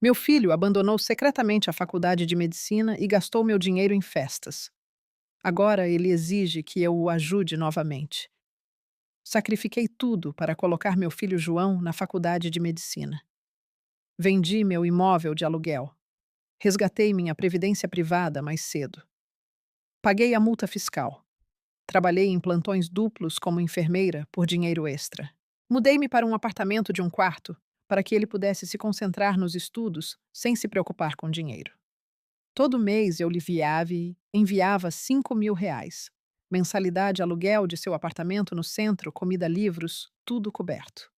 Meu filho abandonou secretamente a faculdade de medicina e gastou meu dinheiro em festas. Agora ele exige que eu o ajude novamente. Sacrifiquei tudo para colocar meu filho João na faculdade de medicina. Vendi meu imóvel de aluguel. Resgatei minha previdência privada mais cedo. Paguei a multa fiscal. Trabalhei em plantões duplos como enfermeira por dinheiro extra. Mudei-me para um apartamento de um quarto para que ele pudesse se concentrar nos estudos sem se preocupar com dinheiro. Todo mês eu lhe enviava R$ 5.000. Mensalidade, aluguel de seu apartamento no centro, comida, livros, tudo coberto.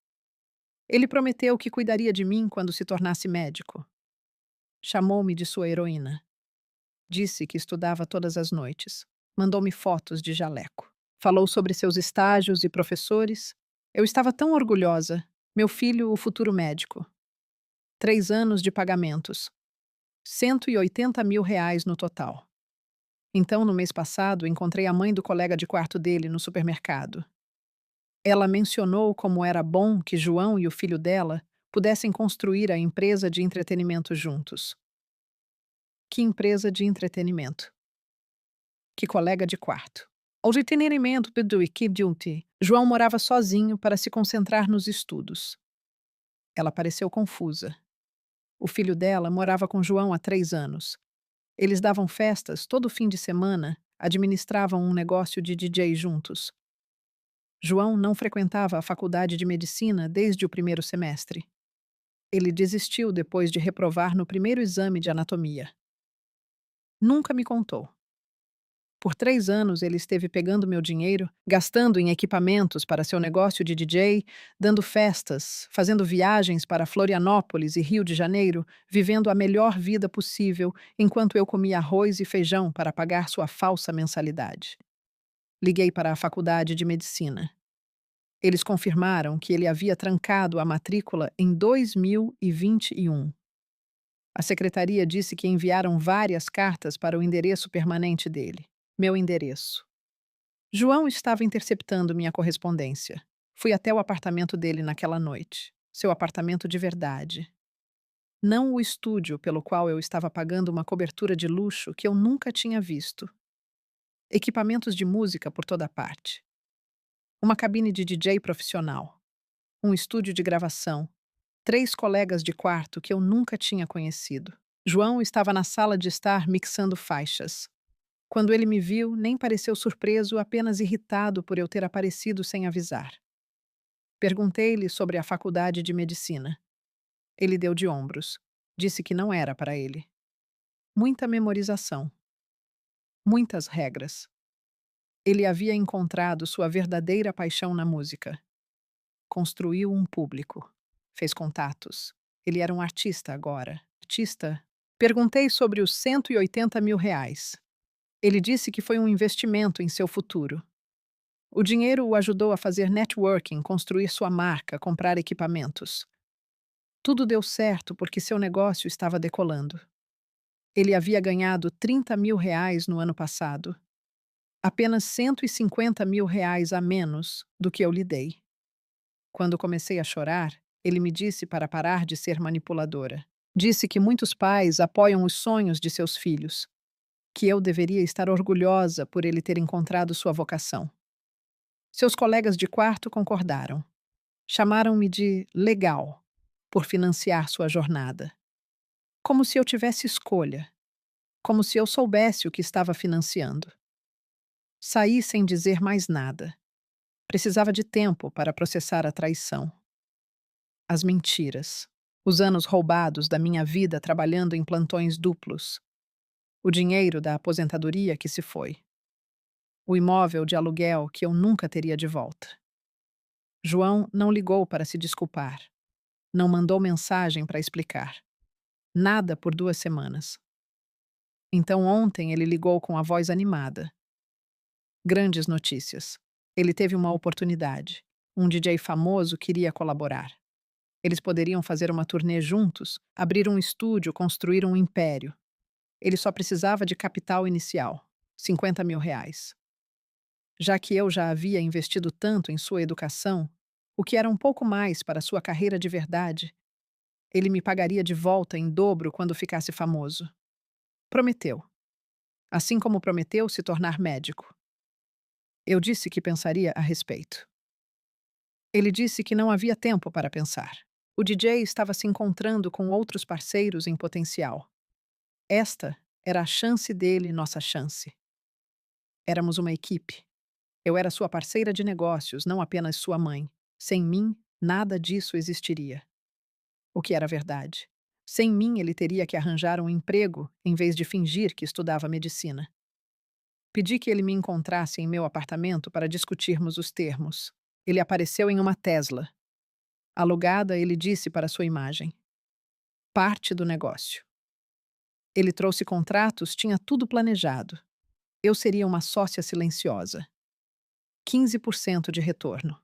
Ele prometeu que cuidaria de mim quando se tornasse médico. Chamou-me de sua heroína. Disse que estudava todas as noites. Mandou-me fotos de jaleco. Falou sobre seus estágios e professores. Eu estava tão orgulhosa. Meu filho, o futuro médico. 3 anos de pagamentos. R$ 180.000 no total. Então, no mês passado, encontrei a mãe do colega de quarto dele no supermercado. Ela mencionou como era bom que João e o filho dela pudessem construir a empresa de entretenimento juntos. Que empresa de entretenimento? Que colega de quarto? O entretenimento do equipe de João morava sozinho para se concentrar nos estudos. Ela pareceu confusa. O filho dela morava com João há 3 anos. Eles davam festas todo fim de semana, administravam um negócio de DJ juntos. João não frequentava a faculdade de medicina desde o primeiro semestre. Ele desistiu depois de reprovar no primeiro exame de anatomia. Nunca me contou. Por 3 anos ele esteve pegando meu dinheiro, gastando em equipamentos para seu negócio de DJ, dando festas, fazendo viagens para Florianópolis e Rio de Janeiro, vivendo a melhor vida possível, enquanto eu comia arroz e feijão para pagar sua falsa mensalidade. Liguei para a faculdade de medicina. Eles confirmaram que ele havia trancado a matrícula em 2021. A secretaria disse que enviaram várias cartas para o endereço permanente dele. Meu endereço. João estava interceptando minha correspondência. Fui até o apartamento dele naquela noite. Seu apartamento de verdade. Não o estúdio pelo qual eu estava pagando uma cobertura de luxo que eu nunca tinha visto. Equipamentos de música por toda parte. Uma cabine de DJ profissional. Um estúdio de gravação. 3 colegas de quarto que eu nunca tinha conhecido. João estava na sala de estar mixando faixas. Quando ele me viu, nem pareceu surpreso, apenas irritado por eu ter aparecido sem avisar. Perguntei-lhe sobre a faculdade de medicina. Ele deu de ombros. Disse que não era para ele. Muita memorização. Muitas regras. Ele havia encontrado sua verdadeira paixão na música. Construiu um público. Fez contatos. Ele era um artista agora. Artista? Perguntei sobre os R$ 180.000. Ele disse que foi um investimento em seu futuro. O dinheiro o ajudou a fazer networking, construir sua marca, comprar equipamentos. Tudo deu certo porque seu negócio estava decolando. Ele havia ganhado R$ 30.000 no ano passado. Apenas R$ 150.000 a menos do que eu lhe dei. Quando comecei a chorar, ele me disse para parar de ser manipuladora. Disse que muitos pais apoiam os sonhos de seus filhos, que eu deveria estar orgulhosa por ele ter encontrado sua vocação. Seus colegas de quarto concordaram. Chamaram-me de legal por financiar sua jornada. Como se eu tivesse escolha, como se eu soubesse o que estava financiando. Saí sem dizer mais nada. Precisava de tempo para processar a traição. As mentiras. Os anos roubados da minha vida trabalhando em plantões duplos. O dinheiro da aposentadoria que se foi. O imóvel de aluguel que eu nunca teria de volta. João não ligou para se desculpar. Não mandou mensagem para explicar. Nada por 2 semanas. Então ontem ele ligou com a voz animada. Grandes notícias. Ele teve uma oportunidade. Um DJ famoso queria colaborar. Eles poderiam fazer uma turnê juntos, abrir um estúdio, construir um império. Ele só precisava de capital inicial, R$ 50.000. Já que eu já havia investido tanto em sua educação, o que era um pouco mais para sua carreira de verdade, Ele me pagaria de volta em dobro quando ficasse famoso. Prometeu. Assim como prometeu se tornar médico. Eu disse que pensaria a respeito. Ele disse que não havia tempo para pensar. O DJ estava se encontrando com outros parceiros em potencial. Esta era a chance dele, nossa chance. Éramos uma equipe. Eu era sua parceira de negócios, não apenas sua mãe. Sem mim, nada disso existiria. O que era verdade. Sem mim, ele teria que arranjar um emprego em vez de fingir que estudava medicina. Pedi que ele me encontrasse em meu apartamento para discutirmos os termos. Ele apareceu em uma Tesla. Alugada, ele disse para sua imagem. Parte do negócio. Ele trouxe contratos, tinha tudo planejado. Eu seria uma sócia silenciosa. 15% de retorno.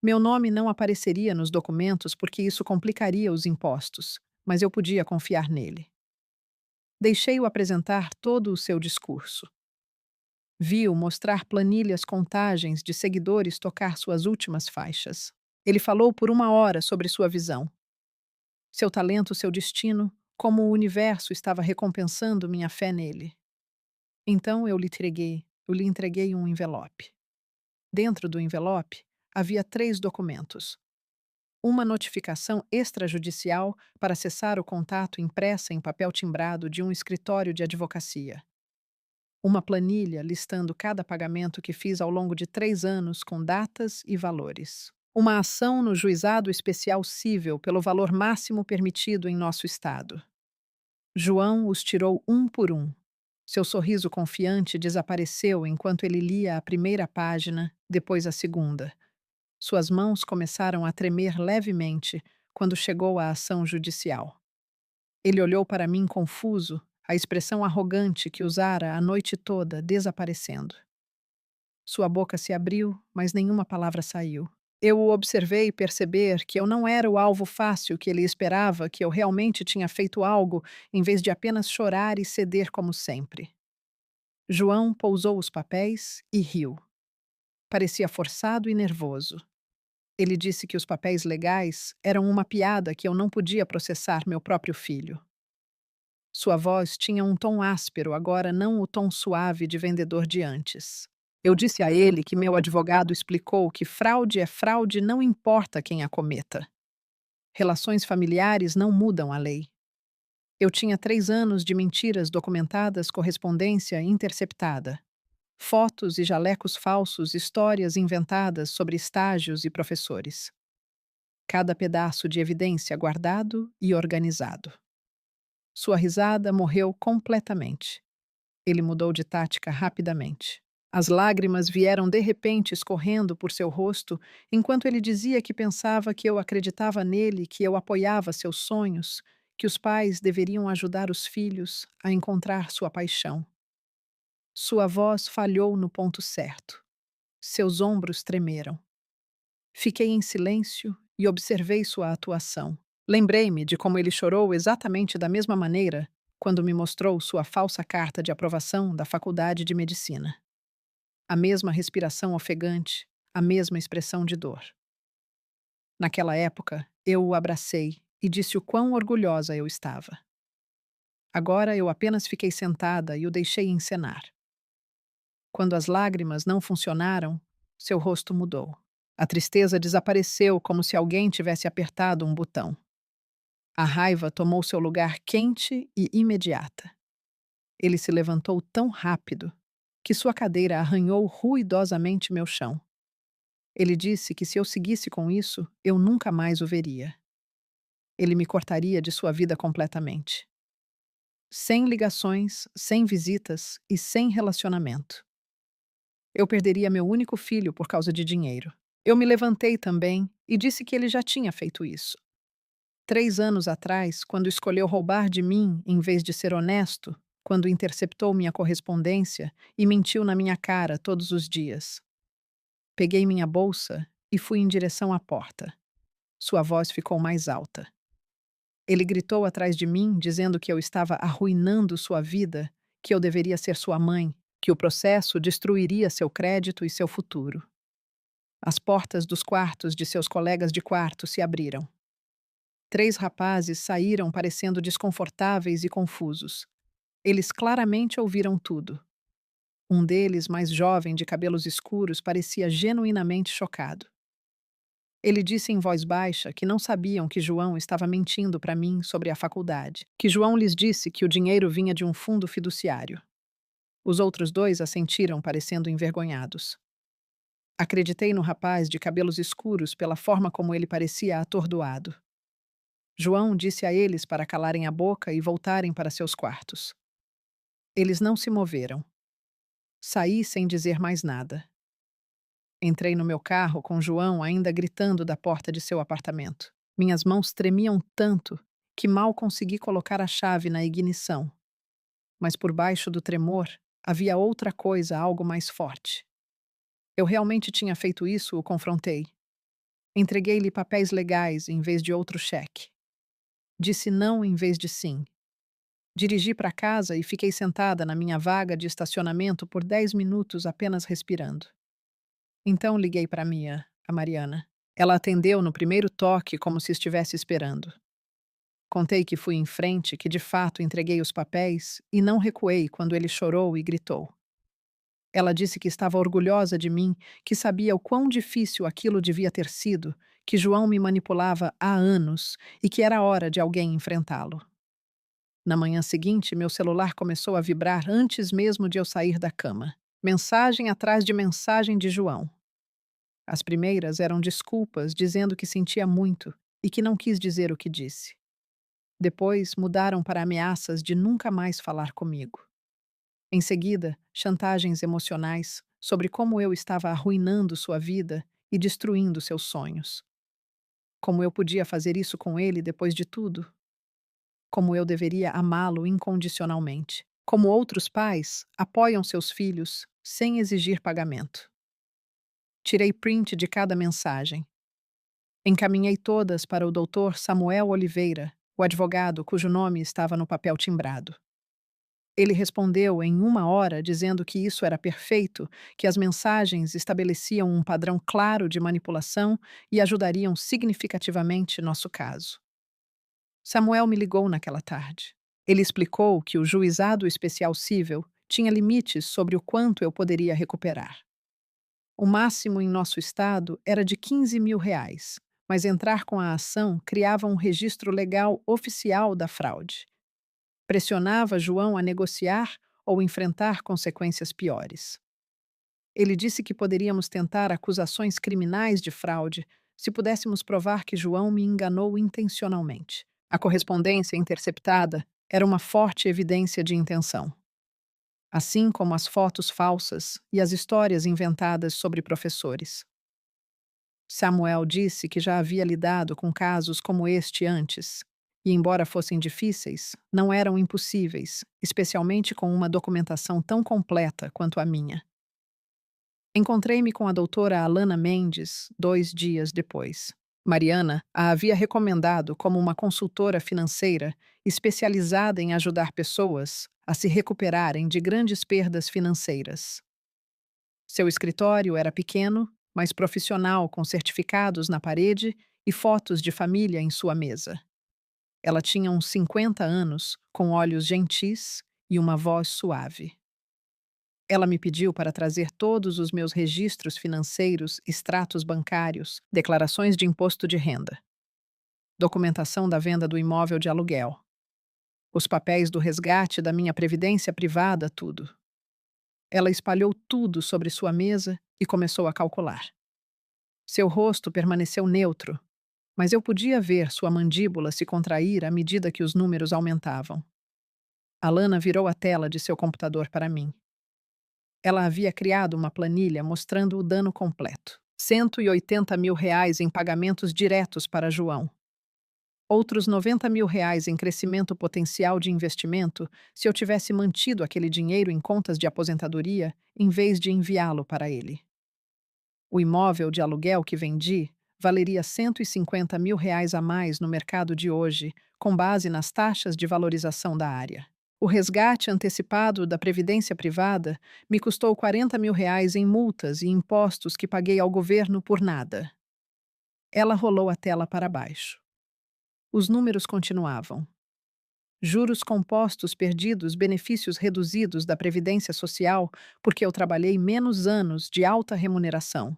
Meu nome não apareceria nos documentos porque isso complicaria os impostos, mas eu podia confiar nele. Deixei-o apresentar todo o seu discurso. Vi-o mostrar planilhas contagens de seguidores tocar suas últimas faixas. Ele falou por 1 hora sobre sua visão. Seu talento, seu destino, como o universo estava recompensando minha fé nele. Então eu lhe entreguei um envelope. Dentro do envelope havia 3 documentos. Uma notificação extrajudicial para cessar o contato impressa em papel timbrado de um escritório de advocacia. Uma planilha listando cada pagamento que fiz ao longo de 3 anos com datas e valores. Uma ação no Juizado Especial Cível pelo valor máximo permitido em nosso estado. João os tirou um por um. Seu sorriso confiante desapareceu enquanto ele lia a primeira página, depois a segunda. Suas mãos começaram a tremer levemente quando chegou à ação judicial. Ele olhou para mim confuso, a expressão arrogante que usara a noite toda desaparecendo. Sua boca se abriu, mas nenhuma palavra saiu. Eu o observei perceber que eu não era o alvo fácil que ele esperava, que eu realmente tinha feito algo, em vez de apenas chorar e ceder como sempre. João pousou os papéis e riu. Parecia forçado e nervoso. Ele disse que os papéis legais eram uma piada que eu não podia processar meu próprio filho. Sua voz tinha um tom áspero, agora não o tom suave de vendedor de antes. Eu disse a ele que meu advogado explicou que fraude é fraude, não importa quem a cometa. Relações familiares não mudam a lei. Eu tinha 3 anos de mentiras documentadas, correspondência interceptada. Fotos e jalecos falsos, histórias inventadas sobre estágios e professores. Cada pedaço de evidência guardado e organizado. Sua risada morreu completamente. Ele mudou de tática rapidamente. As lágrimas vieram de repente escorrendo por seu rosto, enquanto ele dizia que pensava que eu acreditava nele, que eu apoiava seus sonhos, que os pais deveriam ajudar os filhos a encontrar sua paixão. Sua voz falhou no ponto certo. Seus ombros tremeram. Fiquei em silêncio e observei sua atuação. Lembrei-me de como ele chorou exatamente da mesma maneira quando me mostrou sua falsa carta de aprovação da Faculdade de Medicina. A mesma respiração ofegante, a mesma expressão de dor. Naquela época, eu o abracei e disse o quão orgulhosa eu estava. Agora eu apenas fiquei sentada e o deixei encenar. Quando as lágrimas não funcionaram, seu rosto mudou. A tristeza desapareceu como se alguém tivesse apertado um botão. A raiva tomou seu lugar quente e imediata. Ele se levantou tão rápido que sua cadeira arranhou ruidosamente meu chão. Ele disse que se eu seguisse com isso, eu nunca mais o veria. Ele me cortaria de sua vida completamente. Sem ligações, sem visitas e sem relacionamento. Eu perderia meu único filho por causa de dinheiro. Eu me levantei também e disse que ele já tinha feito isso. 3 anos atrás, quando escolheu roubar de mim em vez de ser honesto, quando interceptou minha correspondência e mentiu na minha cara todos os dias. Peguei minha bolsa e fui em direção à porta. Sua voz ficou mais alta. Ele gritou atrás de mim, dizendo que eu estava arruinando sua vida, que eu deveria ser sua mãe, que o processo destruiria seu crédito e seu futuro. As portas dos quartos de seus colegas de quarto se abriram. 3 rapazes saíram parecendo desconfortáveis e confusos. Eles claramente ouviram tudo. Um deles, mais jovem, de cabelos escuros, parecia genuinamente chocado. Ele disse em voz baixa que não sabiam que João estava mentindo para mim sobre a faculdade, que João lhes disse que o dinheiro vinha de um fundo fiduciário. Os outros dois assentiram, parecendo envergonhados. Acreditei no rapaz de cabelos escuros pela forma como ele parecia atordoado. João disse a eles para calarem a boca e voltarem para seus quartos. Eles não se moveram. Saí sem dizer mais nada. Entrei no meu carro com João ainda gritando da porta de seu apartamento. Minhas mãos tremiam tanto que mal consegui colocar a chave na ignição. Mas por baixo do tremor havia outra coisa, algo mais forte. Eu realmente tinha feito isso, o confrontei. Entreguei-lhe papéis legais em vez de outro cheque. Disse não em vez de sim. Dirigi para casa e fiquei sentada na minha vaga de estacionamento por 10 minutos apenas respirando. Então liguei para Mia, a Mariana. Ela atendeu no primeiro toque como se estivesse esperando. Contei que fui em frente, que de fato entreguei os papéis e não recuei quando ele chorou e gritou. Ela disse que estava orgulhosa de mim, que sabia o quão difícil aquilo devia ter sido, que João me manipulava há anos e que era hora de alguém enfrentá-lo. Na manhã seguinte, meu celular começou a vibrar antes mesmo de eu sair da cama. Mensagem atrás de mensagem de João. As primeiras eram desculpas, dizendo que sentia muito e que não quis dizer o que disse. Depois mudaram para ameaças de nunca mais falar comigo. Em seguida, chantagens emocionais sobre como eu estava arruinando sua vida e destruindo seus sonhos. Como eu podia fazer isso com ele depois de tudo? Como eu deveria amá-lo incondicionalmente? Como outros pais apoiam seus filhos sem exigir pagamento. Tirei print de cada mensagem. Encaminhei todas para o Dr. Samuel Oliveira, o advogado cujo nome estava no papel timbrado. Ele respondeu em 1 hora dizendo que isso era perfeito, que as mensagens estabeleciam um padrão claro de manipulação e ajudariam significativamente nosso caso. Samuel me ligou naquela tarde. Ele explicou que o juizado especial cível tinha limites sobre o quanto eu poderia recuperar. O máximo em nosso estado era de R$ 15.000, mas entrar com a ação criava um registro legal oficial da fraude. Pressionava João a negociar ou enfrentar consequências piores. Ele disse que poderíamos tentar acusações criminais de fraude se pudéssemos provar que João me enganou intencionalmente. A correspondência interceptada era uma forte evidência de intenção, assim como as fotos falsas e as histórias inventadas sobre professores. Samuel disse que já havia lidado com casos como este antes, e, embora fossem difíceis, não eram impossíveis, especialmente com uma documentação tão completa quanto a minha. Encontrei-me com a doutora Alana Mendes 2 dias depois. Mariana a havia recomendado como uma consultora financeira especializada em ajudar pessoas a se recuperarem de grandes perdas financeiras. Seu escritório era pequeno, mas profissional, com certificados na parede e fotos de família em sua mesa. Ela tinha uns 50 anos, com olhos gentis e uma voz suave. Ela me pediu para trazer todos os meus registros financeiros, extratos bancários, declarações de imposto de renda, documentação da venda do imóvel de aluguel, os papéis do resgate da minha previdência privada, tudo. Ela espalhou tudo sobre sua mesa e começou a calcular. Seu rosto permaneceu neutro, mas eu podia ver sua mandíbula se contrair à medida que os números aumentavam. Alana virou a tela de seu computador para mim. Ela havia criado uma planilha mostrando o dano completo. R$ 180.000 em pagamentos diretos para João. Outros R$ 90.000 em crescimento potencial de investimento se eu tivesse mantido aquele dinheiro em contas de aposentadoria em vez de enviá-lo para ele. O imóvel de aluguel que vendi valeria R$ 150.000 a mais no mercado de hoje, com base nas taxas de valorização da área. O resgate antecipado da previdência privada me custou R$ 40.000 em multas e impostos que paguei ao governo por nada. Ela rolou a tela para baixo. Os números continuavam. Juros compostos perdidos, benefícios reduzidos da Previdência Social porque eu trabalhei menos anos de alta remuneração.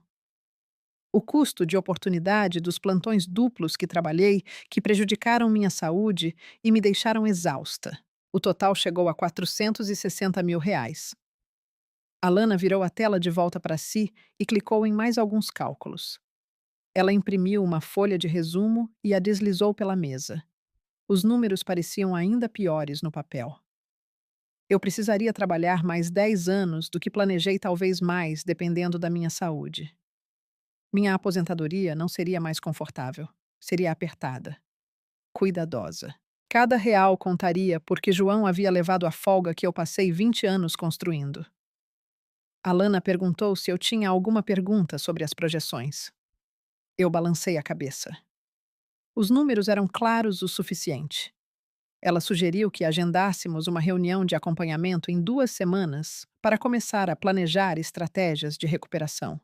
O custo de oportunidade dos plantões duplos que trabalhei, que prejudicaram minha saúde e me deixaram exausta. O total chegou a R$ 460 mil. Alana virou a tela de volta para si e clicou em mais alguns cálculos. Ela imprimiu uma folha de resumo e a deslizou pela mesa. Os números pareciam ainda piores no papel. Eu precisaria trabalhar mais 10 anos do que planejei, talvez mais, dependendo da minha saúde. Minha aposentadoria não seria mais confortável. Seria apertada, cuidadosa. Cada real contaria porque João havia levado a folga que eu passei 20 anos construindo. Alana perguntou se eu tinha alguma pergunta sobre as projeções. Eu balancei a cabeça. Os números eram claros o suficiente. Ela sugeriu que agendássemos uma reunião de acompanhamento em 2 semanas para começar a planejar estratégias de recuperação.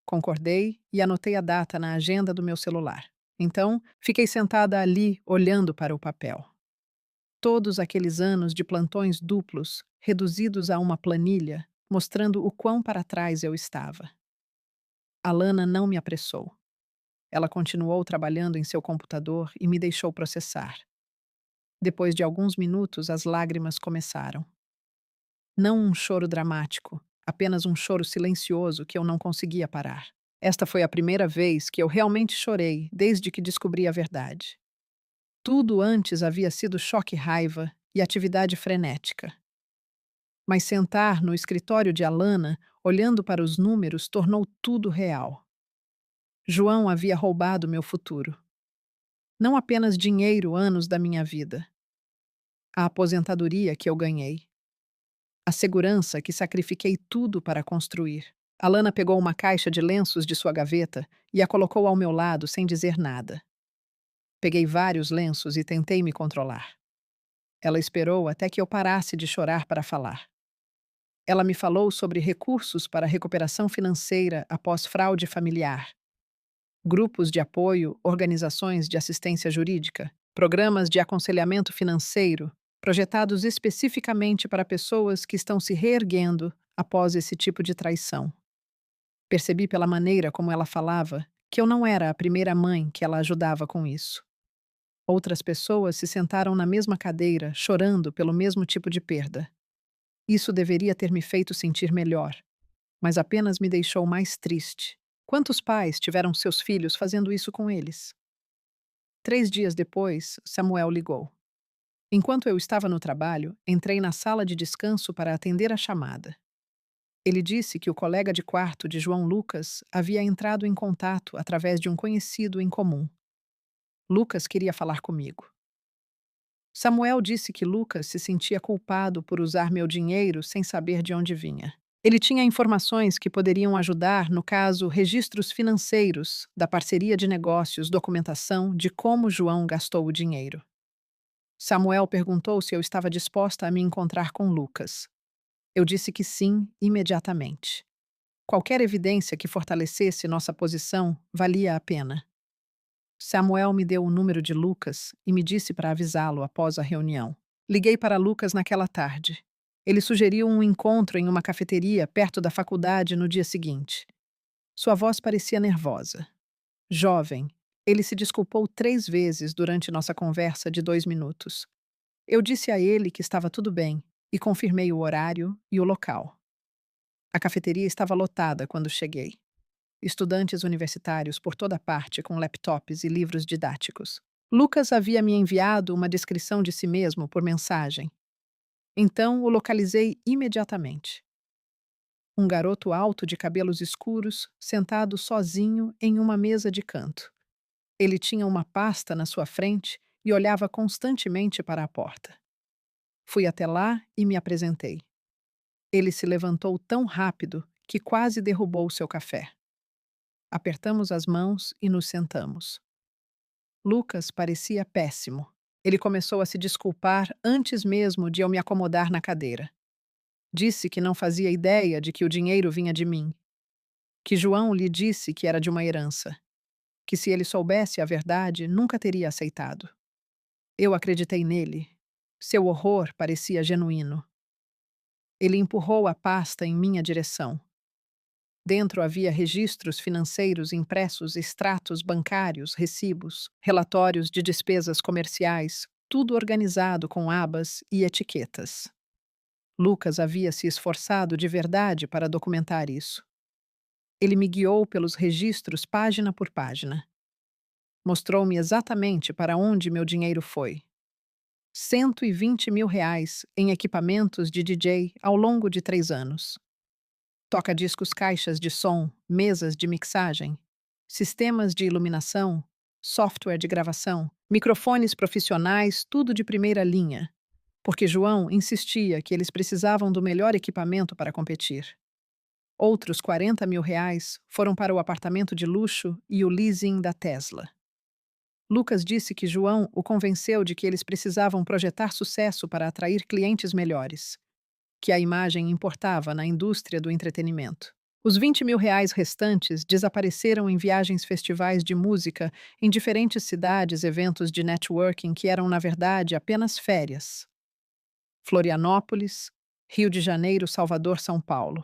Concordei e anotei a data na agenda do meu celular. Então, fiquei sentada ali, olhando para o papel. Todos aqueles anos de plantões duplos, reduzidos a uma planilha, mostrando o quão para trás eu estava. Alana não me apressou. Ela continuou trabalhando em seu computador e me deixou processar. Depois de alguns minutos, as lágrimas começaram. Não um choro dramático, apenas um choro silencioso que eu não conseguia parar. Esta foi a primeira vez que eu realmente chorei desde que descobri a verdade. Tudo antes havia sido choque-raiva e atividade frenética. Mas sentar no escritório de Alana, olhando para os números, tornou tudo real. João havia roubado meu futuro. Não apenas dinheiro, anos da minha vida. A aposentadoria que eu ganhei. A segurança que sacrifiquei tudo para construir. Alana pegou uma caixa de lenços de sua gaveta e a colocou ao meu lado sem dizer nada. Peguei vários lenços e tentei me controlar. Ela esperou até que eu parasse de chorar para falar. Ela me falou sobre recursos para recuperação financeira após fraude familiar, grupos de apoio, organizações de assistência jurídica, programas de aconselhamento financeiro, projetados especificamente para pessoas que estão se reerguendo após esse tipo de traição. Percebi pela maneira como ela falava que eu não era a primeira mãe que ela ajudava com isso. Outras pessoas se sentaram na mesma cadeira, chorando pelo mesmo tipo de perda. Isso deveria ter me feito sentir melhor, mas apenas me deixou mais triste. Quantos pais tiveram seus filhos fazendo isso com eles? 3 dias depois, Samuel ligou. Enquanto eu estava no trabalho, entrei na sala de descanso para atender a chamada. Ele disse que o colega de quarto de João Lucas havia entrado em contato através de um conhecido em comum. Lucas queria falar comigo. Samuel disse que Lucas se sentia culpado por usar meu dinheiro sem saber de onde vinha. Ele tinha informações que poderiam ajudar no caso registros financeiros, da parceria de negócios, documentação de como João gastou o dinheiro. Samuel perguntou se eu estava disposta a me encontrar com Lucas. Eu disse que sim, imediatamente. Qualquer evidência que fortalecesse nossa posição valia a pena. Samuel me deu o número de Lucas e me disse para avisá-lo após a reunião. Liguei para Lucas naquela tarde. Ele sugeriu um encontro em uma cafeteria perto da faculdade no dia seguinte. Sua voz parecia nervosa. Jovem, ele se desculpou 3 vezes durante nossa conversa de 2 minutos. Eu disse a ele que estava tudo bem e confirmei o horário e o local. A cafeteria estava lotada quando cheguei. Estudantes universitários por toda parte com laptops e livros didáticos. Lucas havia me enviado uma descrição de si mesmo por mensagem. Então o localizei imediatamente. Um garoto alto de cabelos escuros, sentado sozinho em uma mesa de canto. Ele tinha uma pasta na sua frente e olhava constantemente para a porta. Fui até lá e me apresentei. Ele se levantou tão rápido que quase derrubou seu café. Apertamos as mãos e nos sentamos. Lucas parecia péssimo. Ele começou a se desculpar antes mesmo de eu me acomodar na cadeira. Disse que não fazia ideia de que o dinheiro vinha de mim. Que João lhe disse que era de uma herança. que se ele soubesse a verdade, nunca teria aceitado. Eu acreditei nele. Seu horror parecia genuíno. Ele empurrou a pasta em minha direção. Dentro havia registros financeiros impressos, extratos bancários, recibos, relatórios de despesas comerciais, tudo organizado com abas e etiquetas. Lucas havia se esforçado de verdade para documentar isso. Ele me guiou pelos registros página por página. Mostrou-me exatamente para onde meu dinheiro foi. 120 mil reais em equipamentos de DJ ao longo de 3 anos. Toca-discos, caixas de som, mesas de mixagem, sistemas de iluminação, software de gravação, microfones profissionais, tudo de primeira linha, porque João insistia que eles precisavam do melhor equipamento para competir. Outros 40 mil reais foram para o apartamento de luxo e o leasing da Tesla. Lucas disse que João o convenceu de que eles precisavam projetar sucesso para atrair clientes melhores, que a imagem importava na indústria do entretenimento. Os 20 mil reais restantes desapareceram em viagens festivais de música em diferentes cidades, eventos de networking que eram, na verdade, apenas férias. Florianópolis, Rio de Janeiro, Salvador, São Paulo.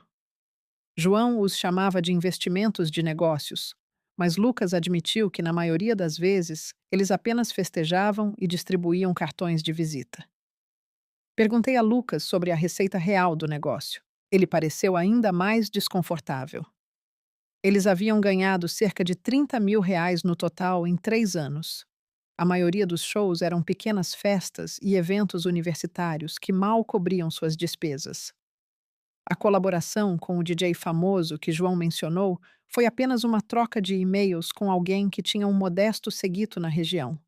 João os chamava de investimentos de negócios, mas Lucas admitiu que, na maioria das vezes, eles apenas festejavam e distribuíam cartões de visita. Perguntei a Lucas sobre a receita real do negócio. Ele pareceu ainda mais desconfortável. Eles haviam ganhado cerca de 30 mil reais no total em 3 anos. A maioria dos shows eram pequenas festas e eventos universitários que mal cobriam suas despesas. A colaboração com o DJ famoso que João mencionou foi apenas uma troca de e-mails com alguém que tinha um modesto seguito na região.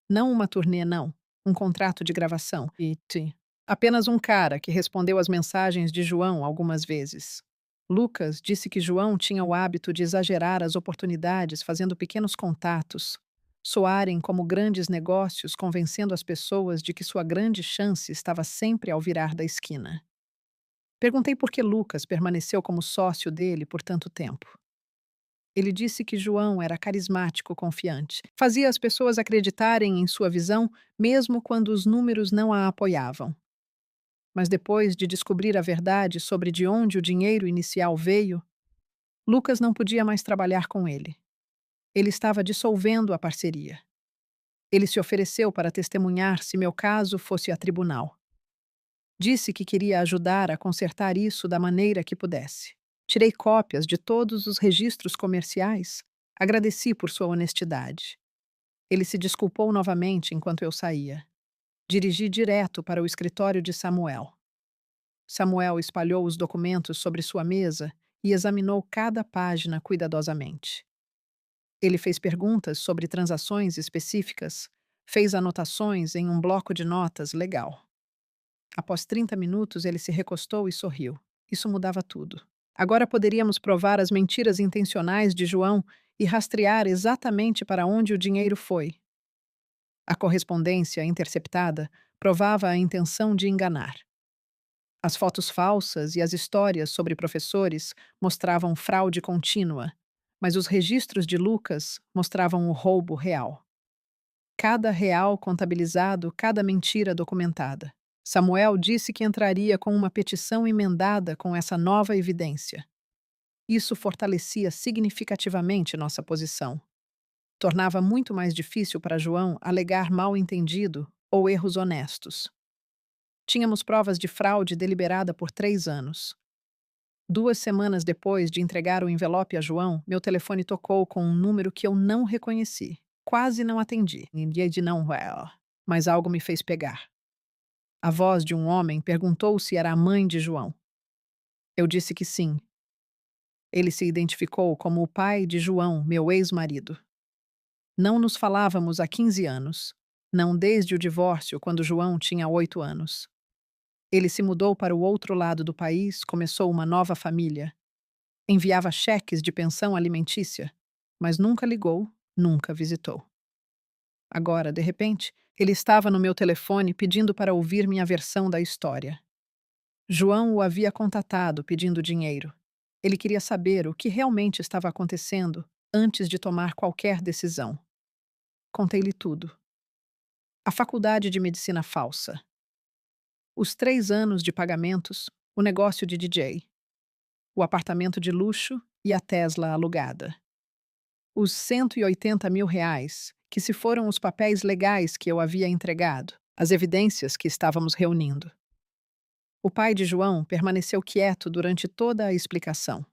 Não uma turnê, não. Um contrato de gravação. Apenas um cara que respondeu às mensagens de João algumas vezes. Lucas disse que João tinha o hábito de exagerar as oportunidades fazendo pequenos contatos, soarem como grandes negócios, convencendo as pessoas de que sua grande chance estava sempre ao virar da esquina. Perguntei por que Lucas permaneceu como sócio dele por tanto tempo. Ele disse que João era carismático, confiante. Fazia as pessoas acreditarem em sua visão, mesmo quando os números não a apoiavam. Mas depois de descobrir a verdade sobre de onde o dinheiro inicial veio, Lucas não podia mais trabalhar com ele. Ele estava dissolvendo a parceria. Ele se ofereceu para testemunhar se meu caso fosse a tribunal. Disse que queria ajudar a consertar isso da maneira que pudesse. Tirei cópias de todos os registros comerciais. Agradeci por sua honestidade. Ele se desculpou novamente enquanto eu saía. Dirigi direto para o escritório de Samuel. Samuel espalhou os documentos sobre sua mesa e examinou cada página cuidadosamente. Ele fez perguntas sobre transações específicas, fez anotações em um bloco de notas legal. Após 30 minutos, ele se recostou e sorriu. Isso mudava tudo. Agora poderíamos provar as mentiras intencionais de João e rastrear exatamente para onde o dinheiro foi. A correspondência interceptada provava a intenção de enganar. As fotos falsas e as histórias sobre professores mostravam fraude contínua, mas os registros de Lucas mostravam o roubo real. Cada real contabilizado, cada mentira documentada. Samuel disse que entraria com uma petição emendada com essa nova evidência. Isso fortalecia significativamente nossa posição. Tornava muito mais difícil para João alegar mal-entendido ou erros honestos. Tínhamos provas de fraude deliberada por 3 anos. 2 semanas depois de entregar o envelope a João, meu telefone tocou com um número que eu não reconheci. Quase não atendi. Mas algo me fez pegar. A voz de um homem perguntou se era a mãe de João. Eu disse que sim. Ele se identificou como o pai de João, meu ex-marido. Não nos falávamos há 15 anos. Não desde o divórcio, quando João tinha 8 anos. Ele se mudou para o outro lado do país, começou uma nova família. Enviava cheques de pensão alimentícia, mas nunca ligou, nunca visitou. Agora, de repente, ele estava no meu telefone pedindo para ouvir minha versão da história. João o havia contatado pedindo dinheiro. Ele queria saber o que realmente estava acontecendo antes de tomar qualquer decisão. Contei-lhe tudo. A faculdade de medicina falsa, os 3 anos de pagamentos, o negócio de DJ, o apartamento de luxo e a Tesla alugada. Os R$ 180.000, que se foram os papéis legais que eu havia entregado, as evidências que estávamos reunindo. O pai de João permaneceu quieto durante toda a explicação.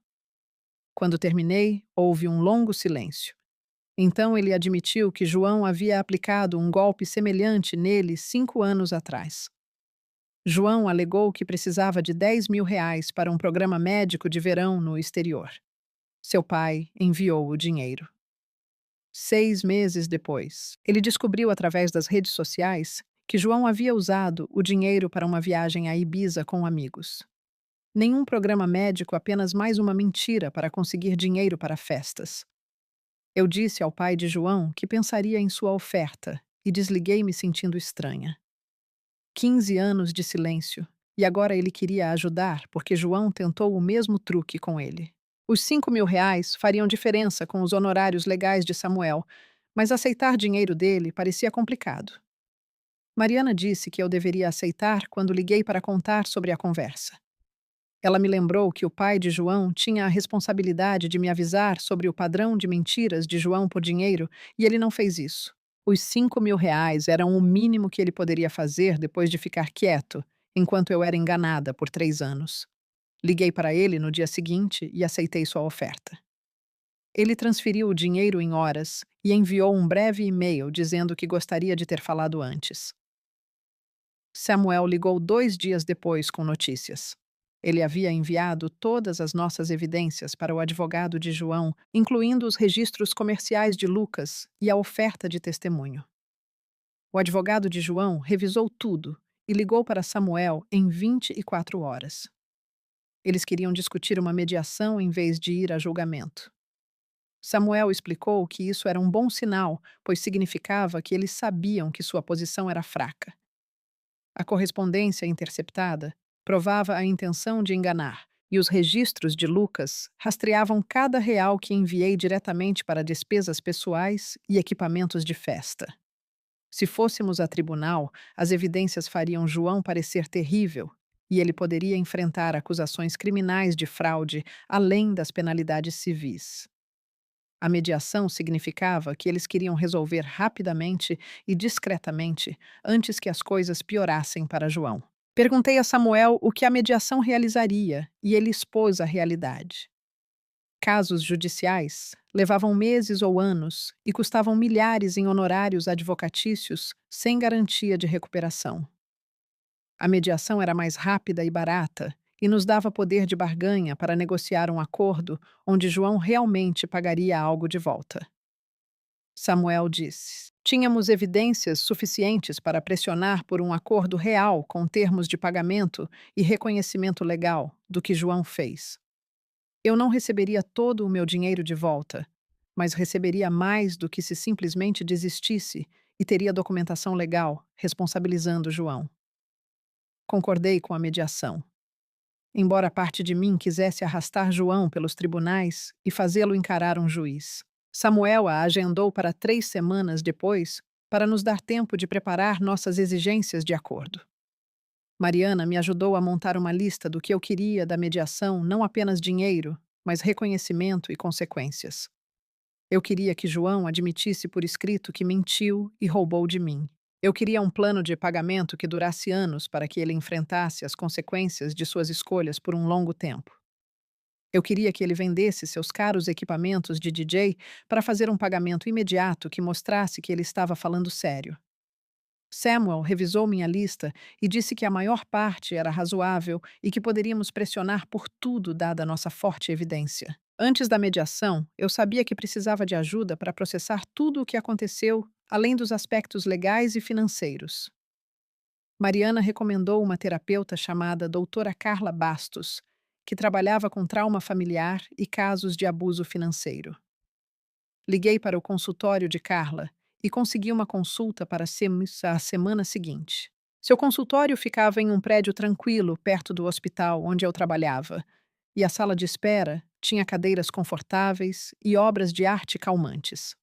Quando terminei, houve um longo silêncio. Então ele admitiu que João havia aplicado um golpe semelhante nele 5 anos atrás. João alegou que precisava de R$ 10.000 para um programa médico de verão no exterior. Seu pai enviou o dinheiro. 6 meses depois, ele descobriu através das redes sociais que João havia usado o dinheiro para uma viagem a Ibiza com amigos. Nenhum programa médico, apenas mais uma mentira para conseguir dinheiro para festas. Eu disse ao pai de João que pensaria em sua oferta e desliguei-me sentindo estranha. 15 anos de silêncio, e agora ele queria ajudar porque João tentou o mesmo truque com ele. Os R$ 5.000 fariam diferença com os honorários legais de Samuel, mas aceitar dinheiro dele parecia complicado. Mariana disse que eu deveria aceitar quando liguei para contar sobre a conversa. Ela me lembrou que o pai de João tinha a responsabilidade de me avisar sobre o padrão de mentiras de João por dinheiro e ele não fez isso. Os R$ 5.000 eram o mínimo que ele poderia fazer depois de ficar quieto, enquanto eu era enganada por 3 anos. Liguei para ele no dia seguinte e aceitei sua oferta. Ele transferiu o dinheiro em horas e enviou um breve e-mail dizendo que gostaria de ter falado antes. Samuel ligou 2 dias depois com notícias. Ele havia enviado todas as nossas evidências para o advogado de João, incluindo os registros comerciais de Lucas e a oferta de testemunho. O advogado de João revisou tudo e ligou para Samuel em 24 horas. Eles queriam discutir uma mediação em vez de ir a julgamento. Samuel explicou que isso era um bom sinal, pois significava que eles sabiam que sua posição era fraca. A correspondência interceptada provava a intenção de enganar, e os registros de Lucas rastreavam cada real que enviei diretamente para despesas pessoais e equipamentos de festa. Se fôssemos a tribunal, as evidências fariam João parecer terrível, e ele poderia enfrentar acusações criminais de fraude, além das penalidades civis. A mediação significava que eles queriam resolver rapidamente e discretamente antes que as coisas piorassem para João. Perguntei a Samuel o que a mediação realizaria e ele expôs a realidade. Casos judiciais levavam meses ou anos e custavam milhares em honorários advocatícios sem garantia de recuperação. A mediação era mais rápida e barata e nos dava poder de barganha para negociar um acordo onde João realmente pagaria algo de volta. Samuel disse: tínhamos evidências suficientes para pressionar por um acordo real com termos de pagamento e reconhecimento legal do que João fez. Eu não receberia todo o meu dinheiro de volta, mas receberia mais do que se simplesmente desistisse e teria documentação legal responsabilizando João. Concordei com a mediação. Embora parte de mim quisesse arrastar João pelos tribunais e fazê-lo encarar um juiz. Samuel a agendou para 3 semanas depois para nos dar tempo de preparar nossas exigências de acordo. Mariana me ajudou a montar uma lista do que eu queria da mediação, não apenas dinheiro, mas reconhecimento e consequências. Eu queria que João admitisse por escrito que mentiu e roubou de mim. Eu queria um plano de pagamento que durasse anos para que ele enfrentasse as consequências de suas escolhas por um longo tempo. Eu queria que ele vendesse seus caros equipamentos de DJ para fazer um pagamento imediato que mostrasse que ele estava falando sério. Samuel revisou minha lista e disse que a maior parte era razoável e que poderíamos pressionar por tudo dada a nossa forte evidência. Antes da mediação, eu sabia que precisava de ajuda para processar tudo o que aconteceu, além dos aspectos legais e financeiros. Mariana recomendou uma terapeuta chamada Doutora Carla Bastos, que trabalhava com trauma familiar e casos de abuso financeiro. Liguei para o consultório de Carla e consegui uma consulta para a semana seguinte. Seu consultório ficava em um prédio tranquilo perto do hospital onde eu trabalhava, e a sala de espera Tinha cadeiras confortáveis e obras de arte calmantes.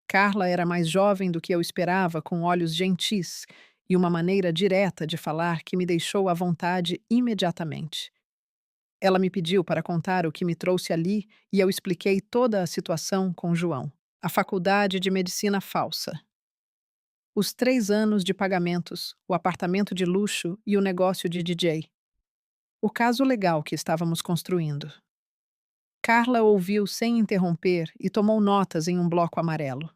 Carla era mais jovem do que eu esperava, com olhos gentis e uma maneira direta de falar que me deixou à vontade imediatamente. Ela me pediu para contar o que me trouxe ali e eu expliquei toda a situação com João. A faculdade de medicina falsa. Os 3 anos de pagamentos, o apartamento de luxo e o negócio de DJ. O caso legal que estávamos construindo. Carla ouviu sem interromper e tomou notas em um bloco amarelo.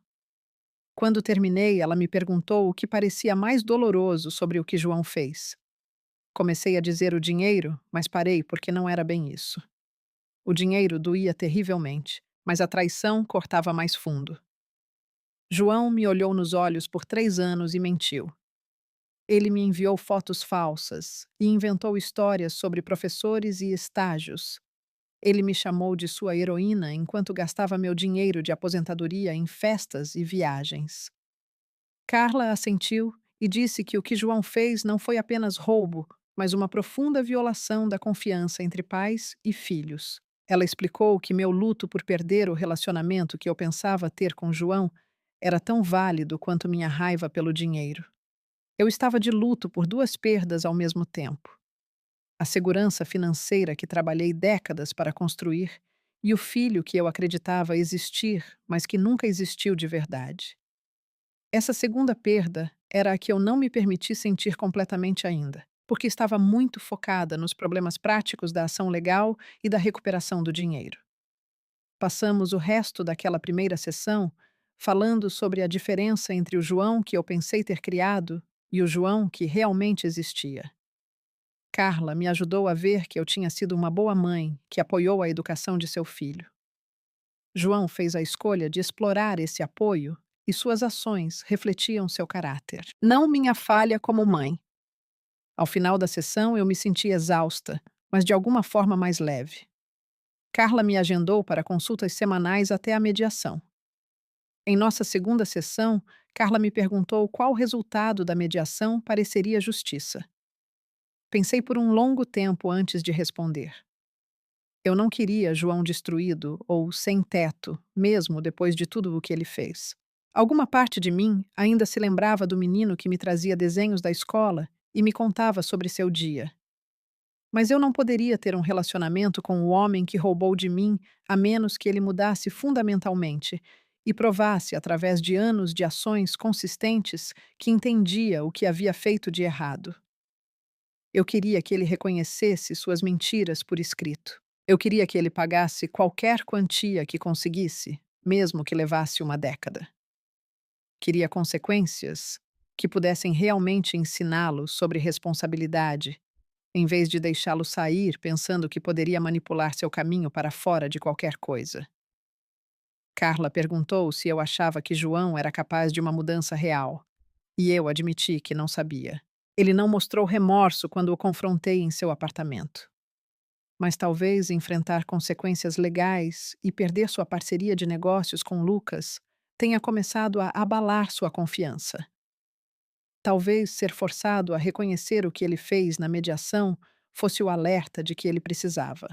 Quando terminei, ela me perguntou o que parecia mais doloroso sobre o que João fez. Comecei a dizer o dinheiro, mas parei porque não era bem isso. O dinheiro doía terrivelmente, mas a traição cortava mais fundo. João me olhou nos olhos por 3 anos e mentiu. Ele me enviou fotos falsas e inventou histórias sobre professores e estágios. Ele me chamou de sua heroína enquanto gastava meu dinheiro de aposentadoria em festas e viagens. Carla assentiu e disse que o que João fez não foi apenas roubo, mas uma profunda violação da confiança entre pais e filhos. Ela explicou que meu luto por perder o relacionamento que eu pensava ter com João era tão válido quanto minha raiva pelo dinheiro. Eu estava de luto por duas perdas ao mesmo tempo: a segurança financeira que trabalhei décadas para construir e o filho que eu acreditava existir, mas que nunca existiu de verdade. Essa segunda perda era a que eu não me permiti sentir completamente ainda, porque estava muito focada nos problemas práticos da ação legal e da recuperação do dinheiro. Passamos o resto daquela primeira sessão falando sobre a diferença entre o João que eu pensei ter criado e o João que realmente existia. Carla me ajudou a ver que eu tinha sido uma boa mãe que apoiou a educação de seu filho. João fez a escolha de explorar esse apoio e suas ações refletiam seu caráter, não minha falha como mãe. Ao final da sessão, eu me senti exausta, mas de alguma forma mais leve. Carla me agendou para consultas semanais até a mediação. Em nossa segunda sessão, Carla me perguntou qual resultado da mediação pareceria justiça. Pensei por um longo tempo antes de responder. Eu não queria João destruído ou sem teto, mesmo depois de tudo o que ele fez. Alguma parte de mim ainda se lembrava do menino que me trazia desenhos da escola e me contava sobre seu dia. Mas eu não poderia ter um relacionamento com o homem que roubou de mim a menos que ele mudasse fundamentalmente e provasse, através de anos de ações consistentes, que entendia o que havia feito de errado. Eu queria que ele reconhecesse suas mentiras por escrito. Eu queria que ele pagasse qualquer quantia que conseguisse, mesmo que levasse uma década. Queria consequências que pudessem realmente ensiná-lo sobre responsabilidade, em vez de deixá-lo sair pensando que poderia manipular seu caminho para fora de qualquer coisa. Carla perguntou se eu achava que João era capaz de uma mudança real, e eu admiti que não sabia. Ele não mostrou remorso quando o confrontei em seu apartamento. Mas talvez enfrentar consequências legais e perder sua parceria de negócios com Lucas tenha começado a abalar sua confiança. Talvez ser forçado a reconhecer o que ele fez na mediação fosse o alerta de que ele precisava.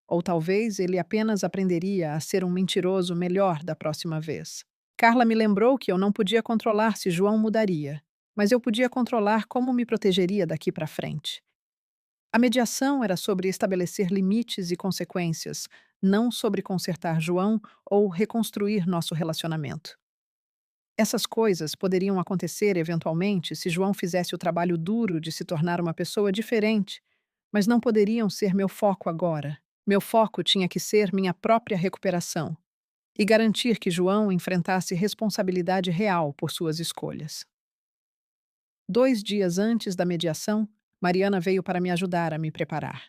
Ou talvez ele apenas aprenderia a ser um mentiroso melhor da próxima vez. Carla me lembrou que eu não podia controlar se João mudaria, mas eu podia controlar como me protegeria daqui para frente. A mediação era sobre estabelecer limites e consequências, não sobre consertar João ou reconstruir nosso relacionamento. Essas coisas poderiam acontecer eventualmente se João fizesse o trabalho duro de se tornar uma pessoa diferente, mas não poderiam ser meu foco agora. Meu foco tinha que ser minha própria recuperação e garantir que João enfrentasse responsabilidade real por suas escolhas. 2 dias antes da mediação, Mariana veio para me ajudar a me preparar.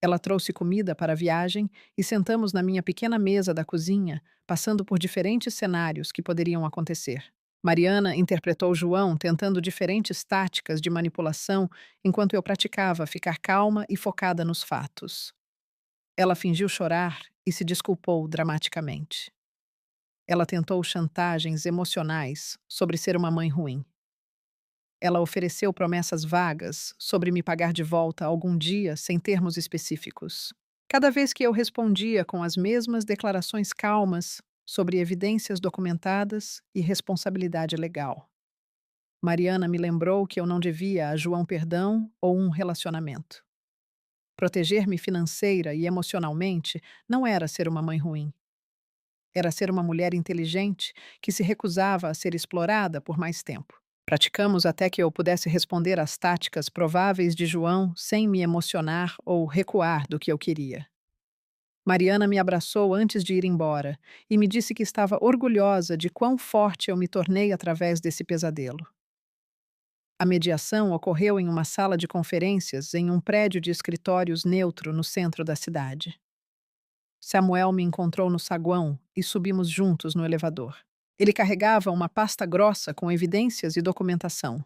Ela trouxe comida para a viagem e sentamos na minha pequena mesa da cozinha, passando por diferentes cenários que poderiam acontecer. Mariana interpretou João tentando diferentes táticas de manipulação enquanto eu praticava ficar calma e focada nos fatos. Ela fingiu chorar e se desculpou dramaticamente. Ela tentou chantagens emocionais sobre ser uma mãe ruim. Ela ofereceu promessas vagas sobre me pagar de volta algum dia sem termos específicos. Cada vez que eu respondia com as mesmas declarações calmas sobre evidências documentadas e responsabilidade legal. Mariana me lembrou que eu não devia a João perdão ou um relacionamento. Proteger-me financeira e emocionalmente não era ser uma mãe ruim. Era ser uma mulher inteligente que se recusava a ser explorada por mais tempo. Praticamos até que eu pudesse responder às táticas prováveis de João sem me emocionar ou recuar do que eu queria. Mariana me abraçou antes de ir embora e me disse que estava orgulhosa de quão forte eu me tornei através desse pesadelo. A mediação ocorreu em uma sala de conferências em um prédio de escritórios neutro no centro da cidade. Samuel me encontrou no saguão e subimos juntos no elevador. Ele carregava uma pasta grossa com evidências e documentação.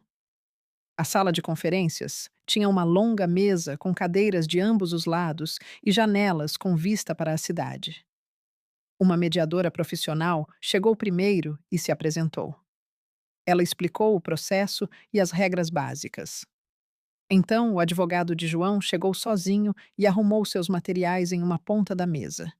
A sala de conferências tinha uma longa mesa com cadeiras de ambos os lados e janelas com vista para a cidade. Uma mediadora profissional chegou primeiro e se apresentou. Ela explicou o processo e as regras básicas. Então, o advogado de João chegou sozinho e arrumou seus materiais em uma ponta da mesa.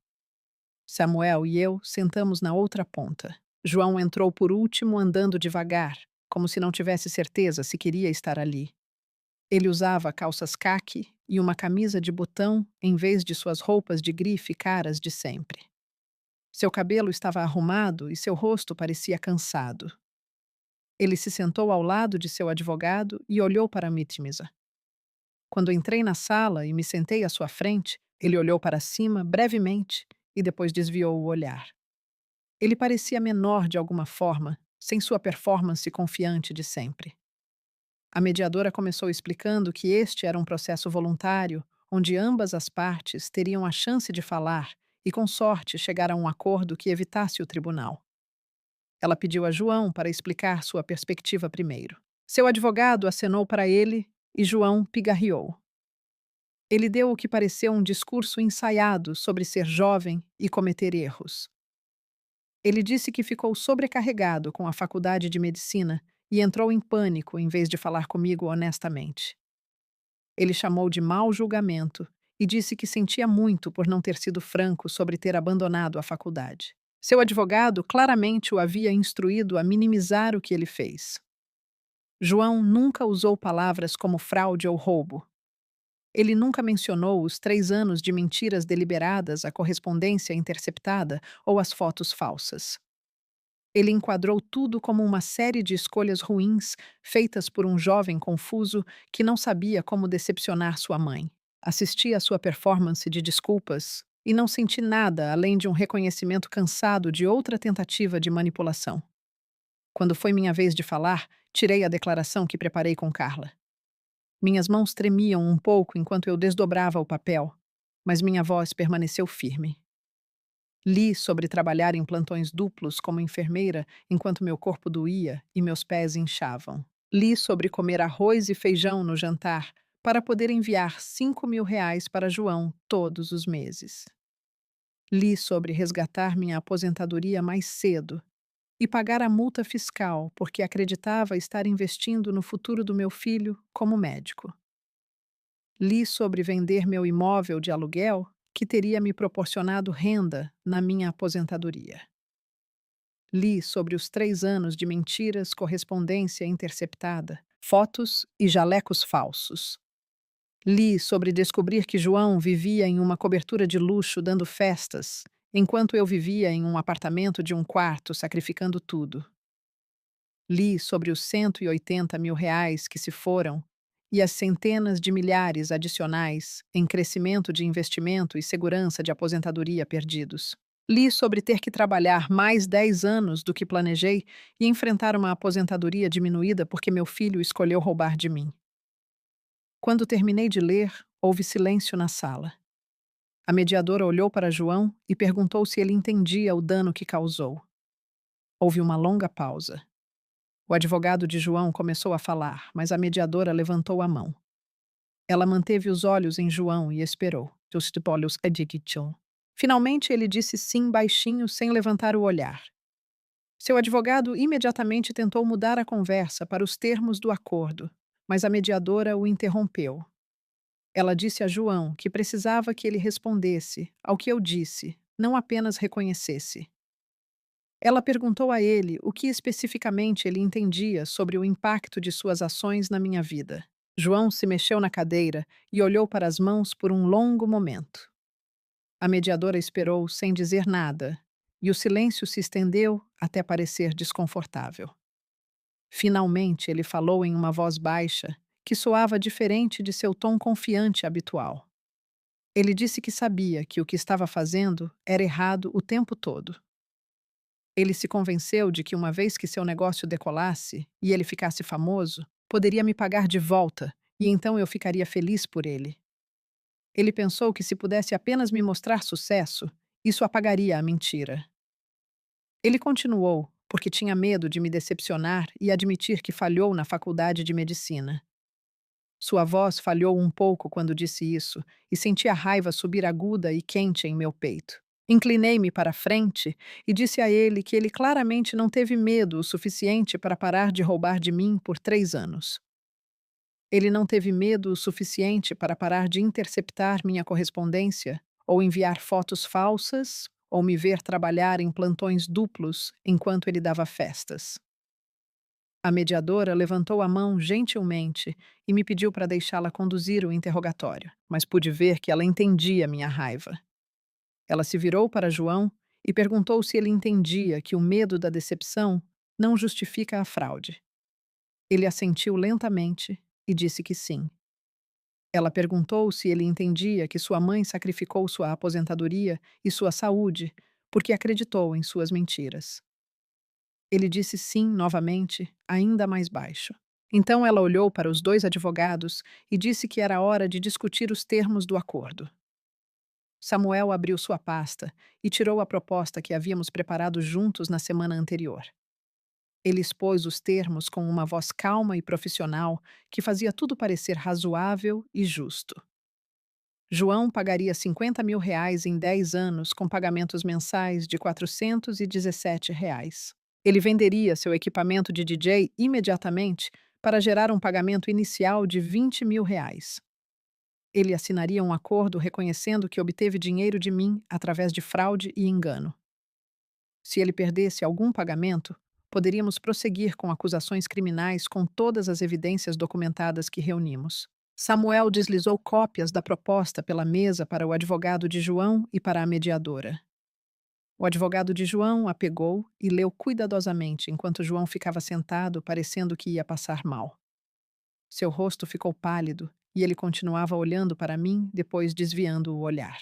Samuel e eu sentamos na outra ponta. João entrou por último, andando devagar, como se não tivesse certeza se queria estar ali. Ele usava calças caqui e uma camisa de botão em vez de suas roupas de grife caras de sempre. Seu cabelo estava arrumado e seu rosto parecia cansado. Ele se sentou ao lado de seu advogado e olhou para Mitmisa. Quando entrei na sala e me sentei à sua frente, ele olhou para cima brevemente e depois desviou o olhar. Ele parecia menor de alguma forma, sem sua performance confiante de sempre. A mediadora começou explicando que este era um processo voluntário, onde ambas as partes teriam a chance de falar e, com sorte, chegar a um acordo que evitasse o tribunal. Ela pediu a João para explicar sua perspectiva primeiro. Seu advogado acenou para ele e João pigarreou. Ele deu o que pareceu um discurso ensaiado sobre ser jovem e cometer erros. Ele disse que ficou sobrecarregado com a faculdade de medicina e entrou em pânico em vez de falar comigo honestamente. Ele chamou de mau julgamento e disse que sentia muito por não ter sido franco sobre ter abandonado a faculdade. Seu advogado claramente o havia instruído a minimizar o que ele fez. João nunca usou palavras como fraude ou roubo. Ele nunca mencionou os 3 anos de mentiras deliberadas, a correspondência interceptada ou as fotos falsas. Ele enquadrou tudo como uma série de escolhas ruins feitas por um jovem confuso que não sabia como decepcionar sua mãe. Assisti à sua performance de desculpas e não senti nada além de um reconhecimento cansado de outra tentativa de manipulação. Quando foi minha vez de falar, tirei a declaração que preparei com Carla. Minhas mãos tremiam um pouco enquanto eu desdobrava o papel, mas minha voz permaneceu firme. Li sobre trabalhar em plantões duplos como enfermeira enquanto meu corpo doía e meus pés inchavam. Li sobre comer arroz e feijão no jantar para poder enviar R$ 5.000 para João todos os meses. Li sobre resgatar minha aposentadoria mais cedo e pagar a multa fiscal porque acreditava estar investindo no futuro do meu filho como médico. Li sobre vender meu imóvel de aluguel, que teria me proporcionado renda na minha aposentadoria. Li sobre os 3 anos de mentiras, correspondência interceptada, fotos e jalecos falsos. Li sobre descobrir que João vivia em uma cobertura de luxo dando festas, enquanto eu vivia em um apartamento de um quarto sacrificando tudo. Li sobre os R$ 180.000 que se foram e as centenas de milhares adicionais em crescimento de investimento e segurança de aposentadoria perdidos. Li sobre ter que trabalhar mais 10 anos do que planejei e enfrentar uma aposentadoria diminuída porque meu filho escolheu roubar de mim. Quando terminei de ler, houve silêncio na sala. A mediadora olhou para João e perguntou se ele entendia o dano que causou. Houve uma longa pausa. O advogado de João começou a falar, mas a mediadora levantou a mão. Ela manteve os olhos em João e esperou. Finalmente ele disse sim baixinho, sem levantar o olhar. Seu advogado imediatamente tentou mudar a conversa para os termos do acordo, mas a mediadora o interrompeu. Ela disse a João que precisava que ele respondesse ao que eu disse, não apenas reconhecesse. Ela perguntou a ele o que especificamente ele entendia sobre o impacto de suas ações na minha vida. João se mexeu na cadeira e olhou para as mãos por um longo momento. A mediadora esperou sem dizer nada, e o silêncio se estendeu até parecer desconfortável. Finalmente, ele falou em uma voz baixa, que soava diferente de seu tom confiante habitual. Ele disse que sabia que o que estava fazendo era errado o tempo todo. Ele se convenceu de que uma vez que seu negócio decolasse e ele ficasse famoso, poderia me pagar de volta, e então eu ficaria feliz por ele. Ele pensou que se pudesse apenas me mostrar sucesso, isso apagaria a mentira. Ele continuou, porque tinha medo de me decepcionar e admitir que falhou na faculdade de medicina. Sua voz falhou um pouco quando disse isso, e senti a raiva subir aguda e quente em meu peito. Inclinei-me para a frente e disse a ele que ele claramente não teve medo o suficiente para parar de roubar de mim por 3 anos. Ele não teve medo o suficiente para parar de interceptar minha correspondência, ou enviar fotos falsas, ou me ver trabalhar em plantões duplos enquanto ele dava festas. A mediadora levantou a mão gentilmente e me pediu para deixá-la conduzir o interrogatório, mas pude ver que ela entendia minha raiva. Ela se virou para João e perguntou se ele entendia que o medo da decepção não justifica a fraude. Ele assentiu lentamente e disse que sim. Ela perguntou se ele entendia que sua mãe sacrificou sua aposentadoria e sua saúde porque acreditou em suas mentiras. Ele disse sim novamente, ainda mais baixo. Então ela olhou para os dois advogados e disse que era hora de discutir os termos do acordo. Samuel abriu sua pasta e tirou a proposta que havíamos preparado juntos na semana anterior. Ele expôs os termos com uma voz calma e profissional que fazia tudo parecer razoável e justo. João pagaria R$ 50.000 em 10 anos com pagamentos mensais de R$ 417. Ele venderia seu equipamento de DJ imediatamente para gerar um pagamento inicial de R$ 20.000. Ele assinaria um acordo reconhecendo que obteve dinheiro de mim através de fraude e engano. Se ele perdesse algum pagamento, poderíamos prosseguir com acusações criminais com todas as evidências documentadas que reunimos. Samuel deslizou cópias da proposta pela mesa para o advogado de João e para a mediadora. O advogado de João a pegou e leu cuidadosamente enquanto João ficava sentado, parecendo que ia passar mal. Seu rosto ficou pálido e ele continuava olhando para mim, depois desviando o olhar.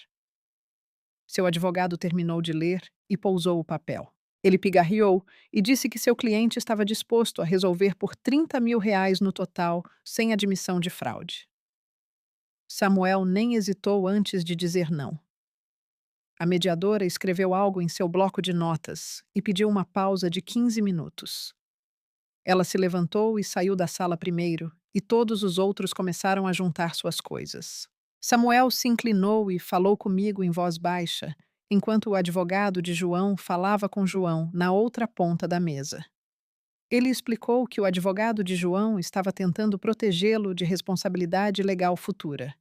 Seu advogado terminou de ler e pousou o papel. Ele pigarreou e disse que seu cliente estava disposto a resolver por R$ 30.000 no total, sem admissão de fraude. Samuel nem hesitou antes de dizer não. A mediadora escreveu algo em seu bloco de notas e pediu uma pausa de 15 minutos. Ela se levantou e saiu da sala primeiro, e todos os outros começaram a juntar suas coisas. Samuel se inclinou e falou comigo em voz baixa, enquanto o advogado de João falava com João na outra ponta da mesa. Ele explicou que o advogado de João estava tentando protegê-lo de responsabilidade legal futura.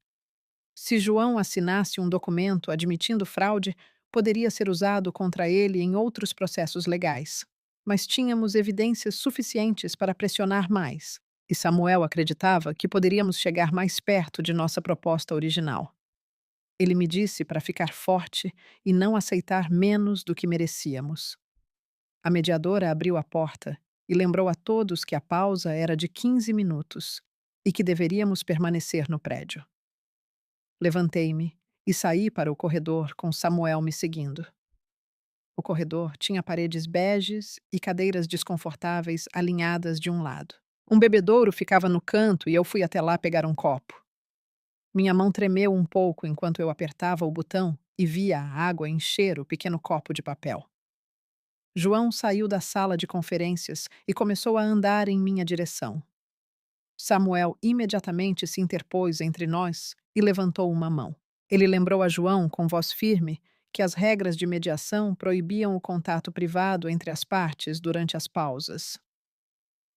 Se João assinasse um documento admitindo fraude, poderia ser usado contra ele em outros processos legais. Mas tínhamos evidências suficientes para pressionar mais, e Samuel acreditava que poderíamos chegar mais perto de nossa proposta original. Ele me disse para ficar forte e não aceitar menos do que merecíamos. A mediadora abriu a porta e lembrou a todos que a pausa era de 15 minutos e que deveríamos permanecer no prédio. Levantei-me e saí para o corredor com Samuel me seguindo. O corredor tinha paredes beges e cadeiras desconfortáveis alinhadas de um lado. Um bebedouro ficava no canto e eu fui até lá pegar um copo. Minha mão tremeu um pouco enquanto eu apertava o botão e via a água encher o pequeno copo de papel. João saiu da sala de conferências e começou a andar em minha direção. Samuel imediatamente se interpôs entre nós e levantou uma mão. Ele lembrou a João, com voz firme, que as regras de mediação proibiam o contato privado entre as partes durante as pausas.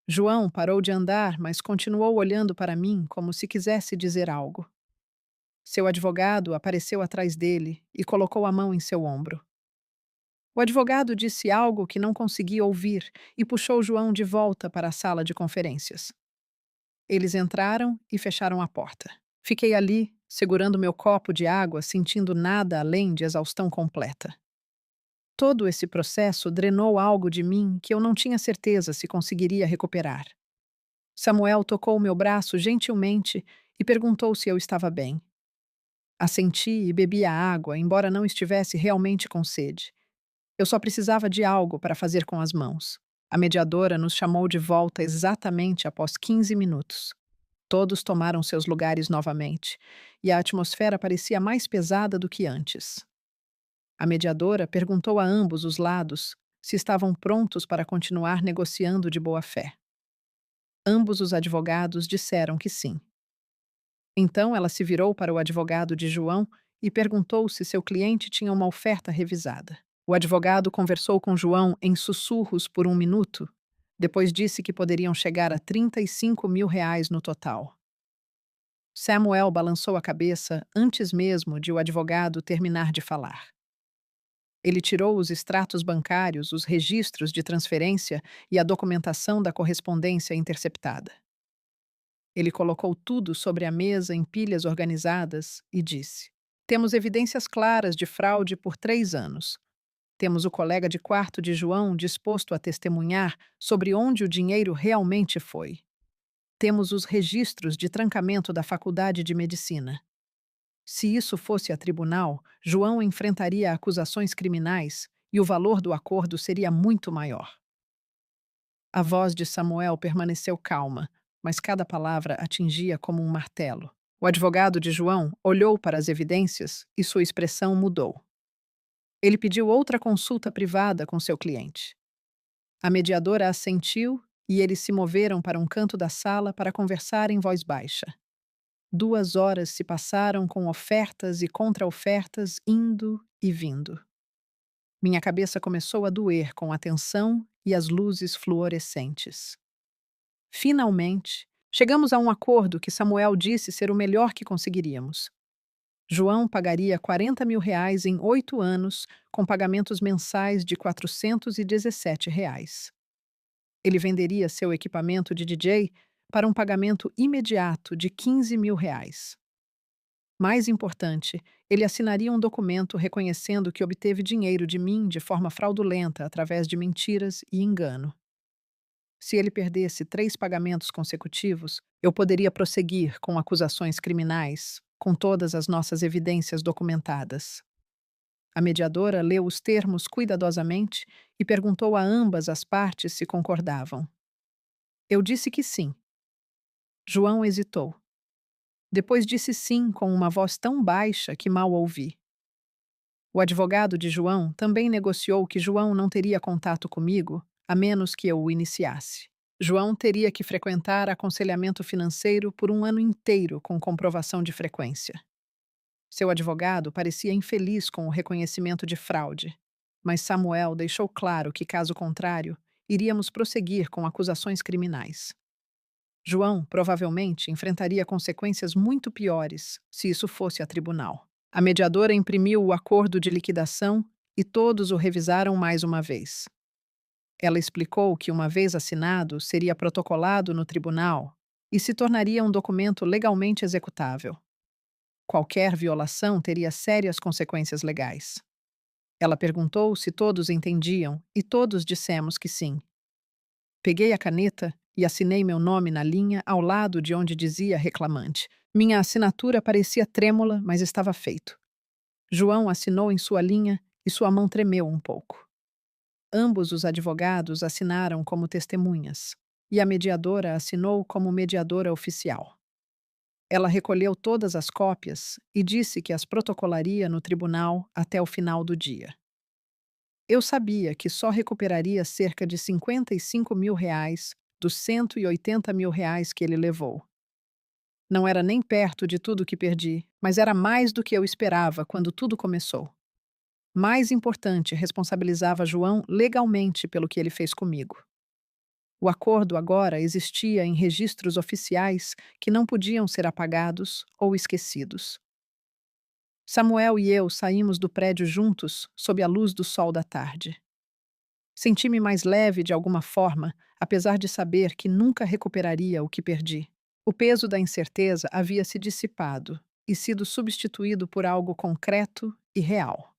João parou de andar, mas continuou olhando para mim como se quisesse dizer algo. Seu advogado apareceu atrás dele e colocou a mão em seu ombro. O advogado disse algo que não conseguia ouvir e puxou João de volta para a sala de conferências. Eles entraram e fecharam a porta. Fiquei ali, segurando meu copo de água, sentindo nada além de exaustão completa. Todo esse processo drenou algo de mim que eu não tinha certeza se conseguiria recuperar. Samuel tocou meu braço gentilmente e perguntou se eu estava bem. Assenti e bebi a água, embora não estivesse realmente com sede. Eu só precisava de algo para fazer com as mãos. A mediadora nos chamou de volta exatamente após 15 minutos. Todos tomaram seus lugares novamente, e a atmosfera parecia mais pesada do que antes. A mediadora perguntou a ambos os lados se estavam prontos para continuar negociando de boa fé. Ambos os advogados disseram que sim. Então ela se virou para o advogado de João e perguntou se seu cliente tinha uma oferta revisada. O advogado conversou com João em sussurros por 1 minuto, depois disse que poderiam chegar a R$ 35.000 no total. Samuel balançou a cabeça antes mesmo de o advogado terminar de falar. Ele tirou os extratos bancários, os registros de transferência e a documentação da correspondência interceptada. Ele colocou tudo sobre a mesa em pilhas organizadas e disse: Temos evidências claras de fraude por 3 anos. Temos o colega de quarto de João disposto a testemunhar sobre onde o dinheiro realmente foi. Temos os registros de trancamento da Faculdade de Medicina. Se isso fosse a tribunal, João enfrentaria acusações criminais e o valor do acordo seria muito maior. A voz de Samuel permaneceu calma, mas cada palavra atingia como um martelo. O advogado de João olhou para as evidências e sua expressão mudou. Ele pediu outra consulta privada com seu cliente. A mediadora assentiu e eles se moveram para um canto da sala para conversar em voz baixa. 2 horas se passaram com ofertas e contra-ofertas indo e vindo. Minha cabeça começou a doer com a tensão e as luzes fluorescentes. Finalmente, chegamos a um acordo que Samuel disse ser o melhor que conseguiríamos. João pagaria R$ 40.000 em 8 anos, com pagamentos mensais de R$ 417. Ele venderia seu equipamento de DJ para um pagamento imediato de R$ 15.000. Mais importante, ele assinaria um documento reconhecendo que obteve dinheiro de mim de forma fraudulenta através de mentiras e engano. Se ele perdesse 3 pagamentos consecutivos, eu poderia prosseguir com acusações criminais, com todas as nossas evidências documentadas. A mediadora leu os termos cuidadosamente e perguntou a ambas as partes se concordavam. Eu disse que sim. João hesitou. Depois disse sim com uma voz tão baixa que mal ouvi. O advogado de João também negociou que João não teria contato comigo, a menos que eu o iniciasse. João teria que frequentar aconselhamento financeiro por um ano inteiro com comprovação de frequência. Seu advogado parecia infeliz com o reconhecimento de fraude, mas Samuel deixou claro que, caso contrário, iríamos prosseguir com acusações criminais. João provavelmente enfrentaria consequências muito piores se isso fosse a tribunal. A mediadora imprimiu o acordo de liquidação e todos o revisaram mais uma vez. Ela explicou que, uma vez assinado, seria protocolado no tribunal e se tornaria um documento legalmente executável. Qualquer violação teria sérias consequências legais. Ela perguntou se todos entendiam e todos dissemos que sim. Peguei a caneta e assinei meu nome na linha ao lado de onde dizia reclamante. Minha assinatura parecia trêmula, mas estava feito. João assinou em sua linha e sua mão tremeu um pouco. Ambos os advogados assinaram como testemunhas, e a mediadora assinou como mediadora oficial. Ela recolheu todas as cópias e disse que as protocolaria no tribunal até o final do dia. Eu sabia que só recuperaria cerca de R$ 55.000 dos R$ 180.000 que ele levou. Não era nem perto de tudo que perdi, mas era mais do que eu esperava quando tudo começou. Mais importante, responsabilizava João legalmente pelo que ele fez comigo. O acordo agora existia em registros oficiais que não podiam ser apagados ou esquecidos. Samuel e eu saímos do prédio juntos sob a luz do sol da tarde. Senti-me mais leve de alguma forma, apesar de saber que nunca recuperaria o que perdi. O peso da incerteza havia se dissipado e sido substituído por algo concreto e real.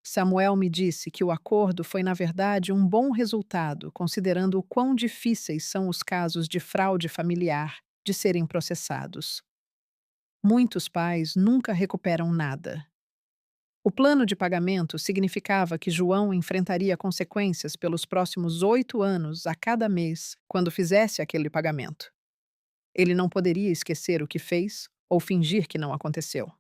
Samuel me disse que o acordo foi, na verdade, um bom resultado, considerando o quão difíceis são os casos de fraude familiar de serem processados. Muitos pais nunca recuperam nada. O plano de pagamento significava que João enfrentaria consequências pelos próximos 8 anos a cada mês quando fizesse aquele pagamento. Ele não poderia esquecer o que fez ou fingir que não aconteceu.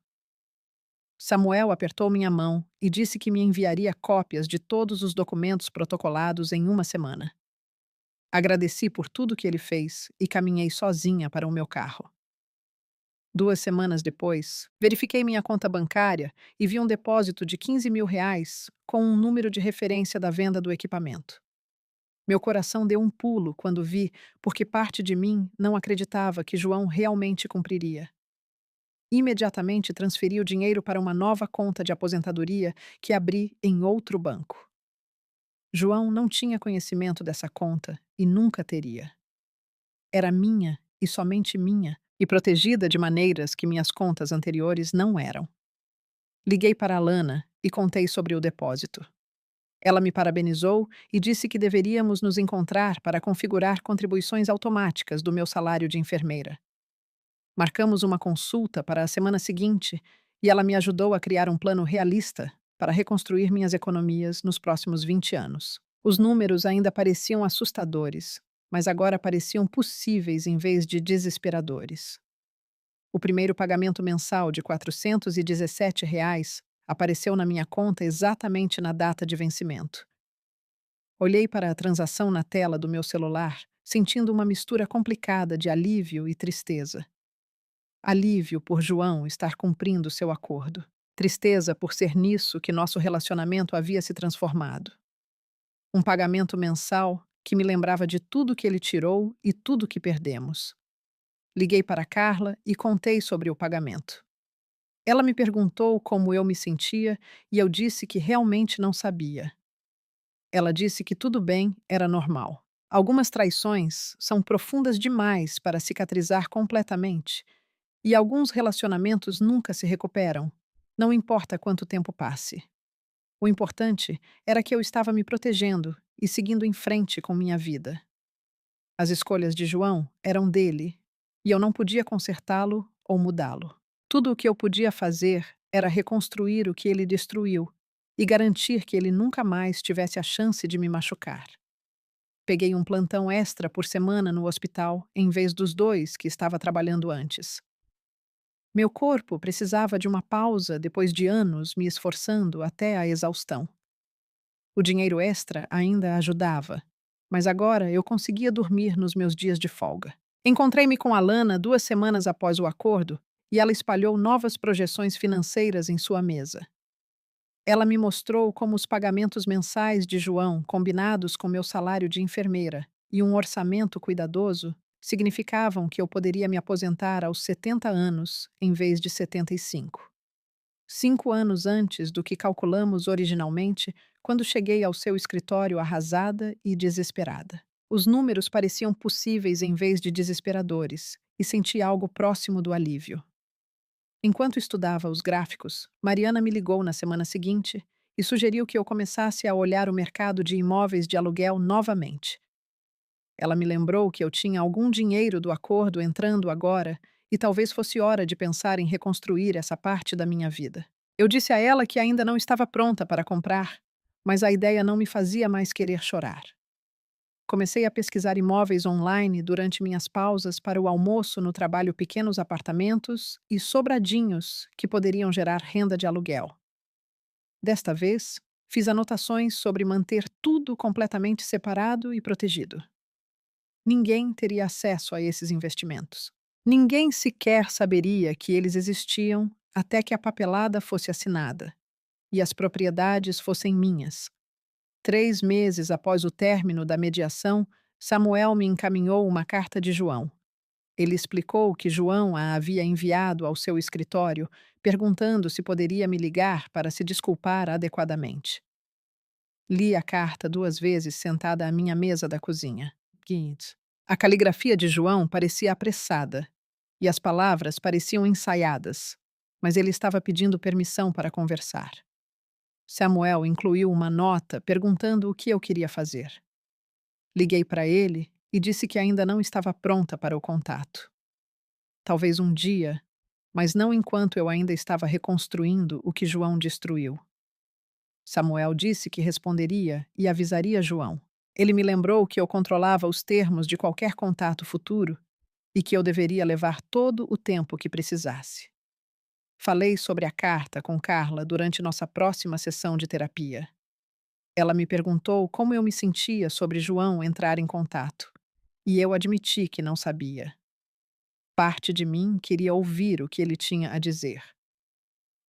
Samuel apertou minha mão e disse que me enviaria cópias de todos os documentos protocolados em uma semana. Agradeci por tudo que ele fez e caminhei sozinha para o meu carro. 2 semanas depois, verifiquei minha conta bancária e vi um depósito de R$ 15.000 com um número de referência da venda do equipamento. Meu coração deu um pulo quando vi, porque parte de mim não acreditava que João realmente cumpriria. Imediatamente transferi o dinheiro para uma nova conta de aposentadoria que abri em outro banco. João não tinha conhecimento dessa conta e nunca teria. Era minha e somente minha, e protegida de maneiras que minhas contas anteriores não eram. Liguei para a Lana e contei sobre o depósito. Ela me parabenizou e disse que deveríamos nos encontrar para configurar contribuições automáticas do meu salário de enfermeira. Marcamos uma consulta para a semana seguinte e ela me ajudou a criar um plano realista para reconstruir minhas economias nos próximos 20 anos. Os números ainda pareciam assustadores, mas agora pareciam possíveis em vez de desesperadores. O primeiro pagamento mensal de R$ 417 apareceu na minha conta exatamente na data de vencimento. Olhei para a transação na tela do meu celular, sentindo uma mistura complicada de alívio e tristeza. Alívio por João estar cumprindo seu acordo. Tristeza por ser nisso que nosso relacionamento havia se transformado. Um pagamento mensal que me lembrava de tudo que ele tirou e tudo que perdemos. Liguei para Carla e contei sobre o pagamento. Ela me perguntou como eu me sentia e eu disse que realmente não sabia. Ela disse que tudo bem, era normal. Algumas traições são profundas demais para cicatrizar completamente, e alguns relacionamentos nunca se recuperam, não importa quanto tempo passe. O importante era que eu estava me protegendo e seguindo em frente com minha vida. As escolhas de João eram dele, e eu não podia consertá-lo ou mudá-lo. Tudo o que eu podia fazer era reconstruir o que ele destruiu e garantir que ele nunca mais tivesse a chance de me machucar. Peguei um plantão extra por semana no hospital, em vez dos 2 que estava trabalhando antes. Meu corpo precisava de uma pausa depois de anos me esforçando até a exaustão. O dinheiro extra ainda ajudava, mas agora eu conseguia dormir nos meus dias de folga. Encontrei-me com a Lana 2 semanas após o acordo e ela espalhou novas projeções financeiras em sua mesa. Ela me mostrou como os pagamentos mensais de João, combinados com meu salário de enfermeira e um orçamento cuidadoso, significavam que eu poderia me aposentar aos 70 anos em vez de 75. 5 anos antes do que calculamos originalmente, quando cheguei ao seu escritório arrasada e desesperada. Os números pareciam possíveis em vez de desesperadores, e senti algo próximo do alívio. Enquanto estudava os gráficos, Mariana me ligou na semana seguinte e sugeriu que eu começasse a olhar o mercado de imóveis de aluguel novamente. Ela me lembrou que eu tinha algum dinheiro do acordo entrando agora e talvez fosse hora de pensar em reconstruir essa parte da minha vida. Eu disse a ela que ainda não estava pronta para comprar, mas a ideia não me fazia mais querer chorar. Comecei a pesquisar imóveis online durante minhas pausas para o almoço no trabalho, pequenos apartamentos e sobradinhos que poderiam gerar renda de aluguel. Desta vez, fiz anotações sobre manter tudo completamente separado e protegido. Ninguém teria acesso a esses investimentos. Ninguém sequer saberia que eles existiam até que a papelada fosse assinada e as propriedades fossem minhas. 3 meses após o término da mediação, Samuel me encaminhou uma carta de João. Ele explicou que João a havia enviado ao seu escritório, perguntando se poderia me ligar para se desculpar adequadamente. Li a carta 2 vezes sentada à minha mesa da cozinha. Guinness. A caligrafia de João parecia apressada e as palavras pareciam ensaiadas, mas ele estava pedindo permissão para conversar. Samuel incluiu uma nota perguntando o que eu queria fazer. Liguei para ele e disse que ainda não estava pronta para o contato. Talvez um dia, mas não enquanto eu ainda estava reconstruindo o que João destruiu. Samuel disse que responderia e avisaria João. Ele me lembrou que eu controlava os termos de qualquer contato futuro e que eu deveria levar todo o tempo que precisasse. Falei sobre a carta com Carla durante nossa próxima sessão de terapia. Ela me perguntou como eu me sentia sobre João entrar em contato, e eu admiti que não sabia. Parte de mim queria ouvir o que ele tinha a dizer.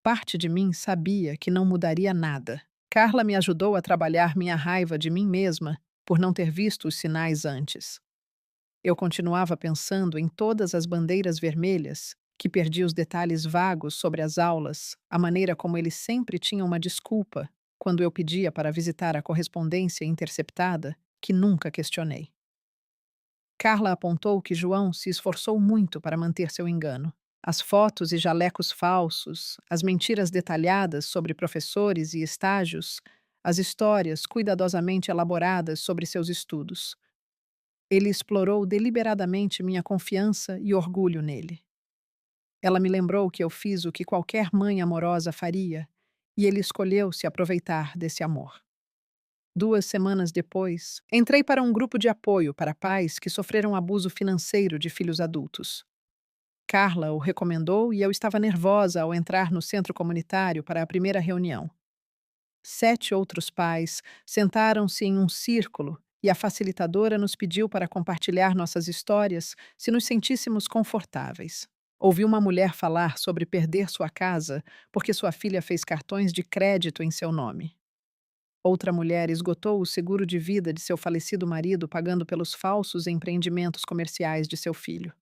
Parte de mim sabia que não mudaria nada. Carla me ajudou a trabalhar minha raiva de mim mesma por não ter visto os sinais antes. Eu continuava pensando em todas as bandeiras vermelhas, que perdi os detalhes vagos sobre as aulas, a maneira como ele sempre tinha uma desculpa quando eu pedia para visitar a correspondência interceptada, que nunca questionei. Carla apontou que João se esforçou muito para manter seu engano. As fotos e jalecos falsos, as mentiras detalhadas sobre professores e estágios, as histórias cuidadosamente elaboradas sobre seus estudos. Ele explorou deliberadamente minha confiança e orgulho nele. Ela me lembrou que eu fiz o que qualquer mãe amorosa faria, e ele escolheu se aproveitar desse amor. 2 semanas depois, entrei para um grupo de apoio para pais que sofreram abuso financeiro de filhos adultos. Carla o recomendou e eu estava nervosa ao entrar no centro comunitário para a primeira reunião. 7 outros pais sentaram-se em um círculo e a facilitadora nos pediu para compartilhar nossas histórias se nos sentíssemos confortáveis. Ouvi uma mulher falar sobre perder sua casa porque sua filha fez cartões de crédito em seu nome. Outra mulher esgotou o seguro de vida de seu falecido marido pagando pelos falsos empreendimentos comerciais de seu filho.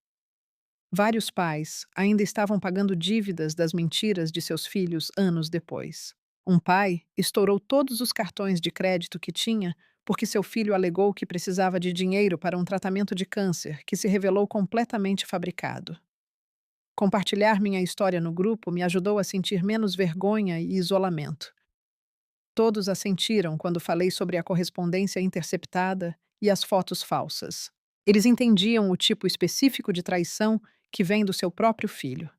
Vários pais ainda estavam pagando dívidas das mentiras de seus filhos anos depois. Um pai estourou todos os cartões de crédito que tinha porque seu filho alegou que precisava de dinheiro para um tratamento de câncer que se revelou completamente fabricado. Compartilhar minha história no grupo me ajudou a sentir menos vergonha e isolamento. Todos a sentiram quando falei sobre a correspondência interceptada e as fotos falsas. Eles entendiam o tipo específico de traição que vem do seu próprio filho.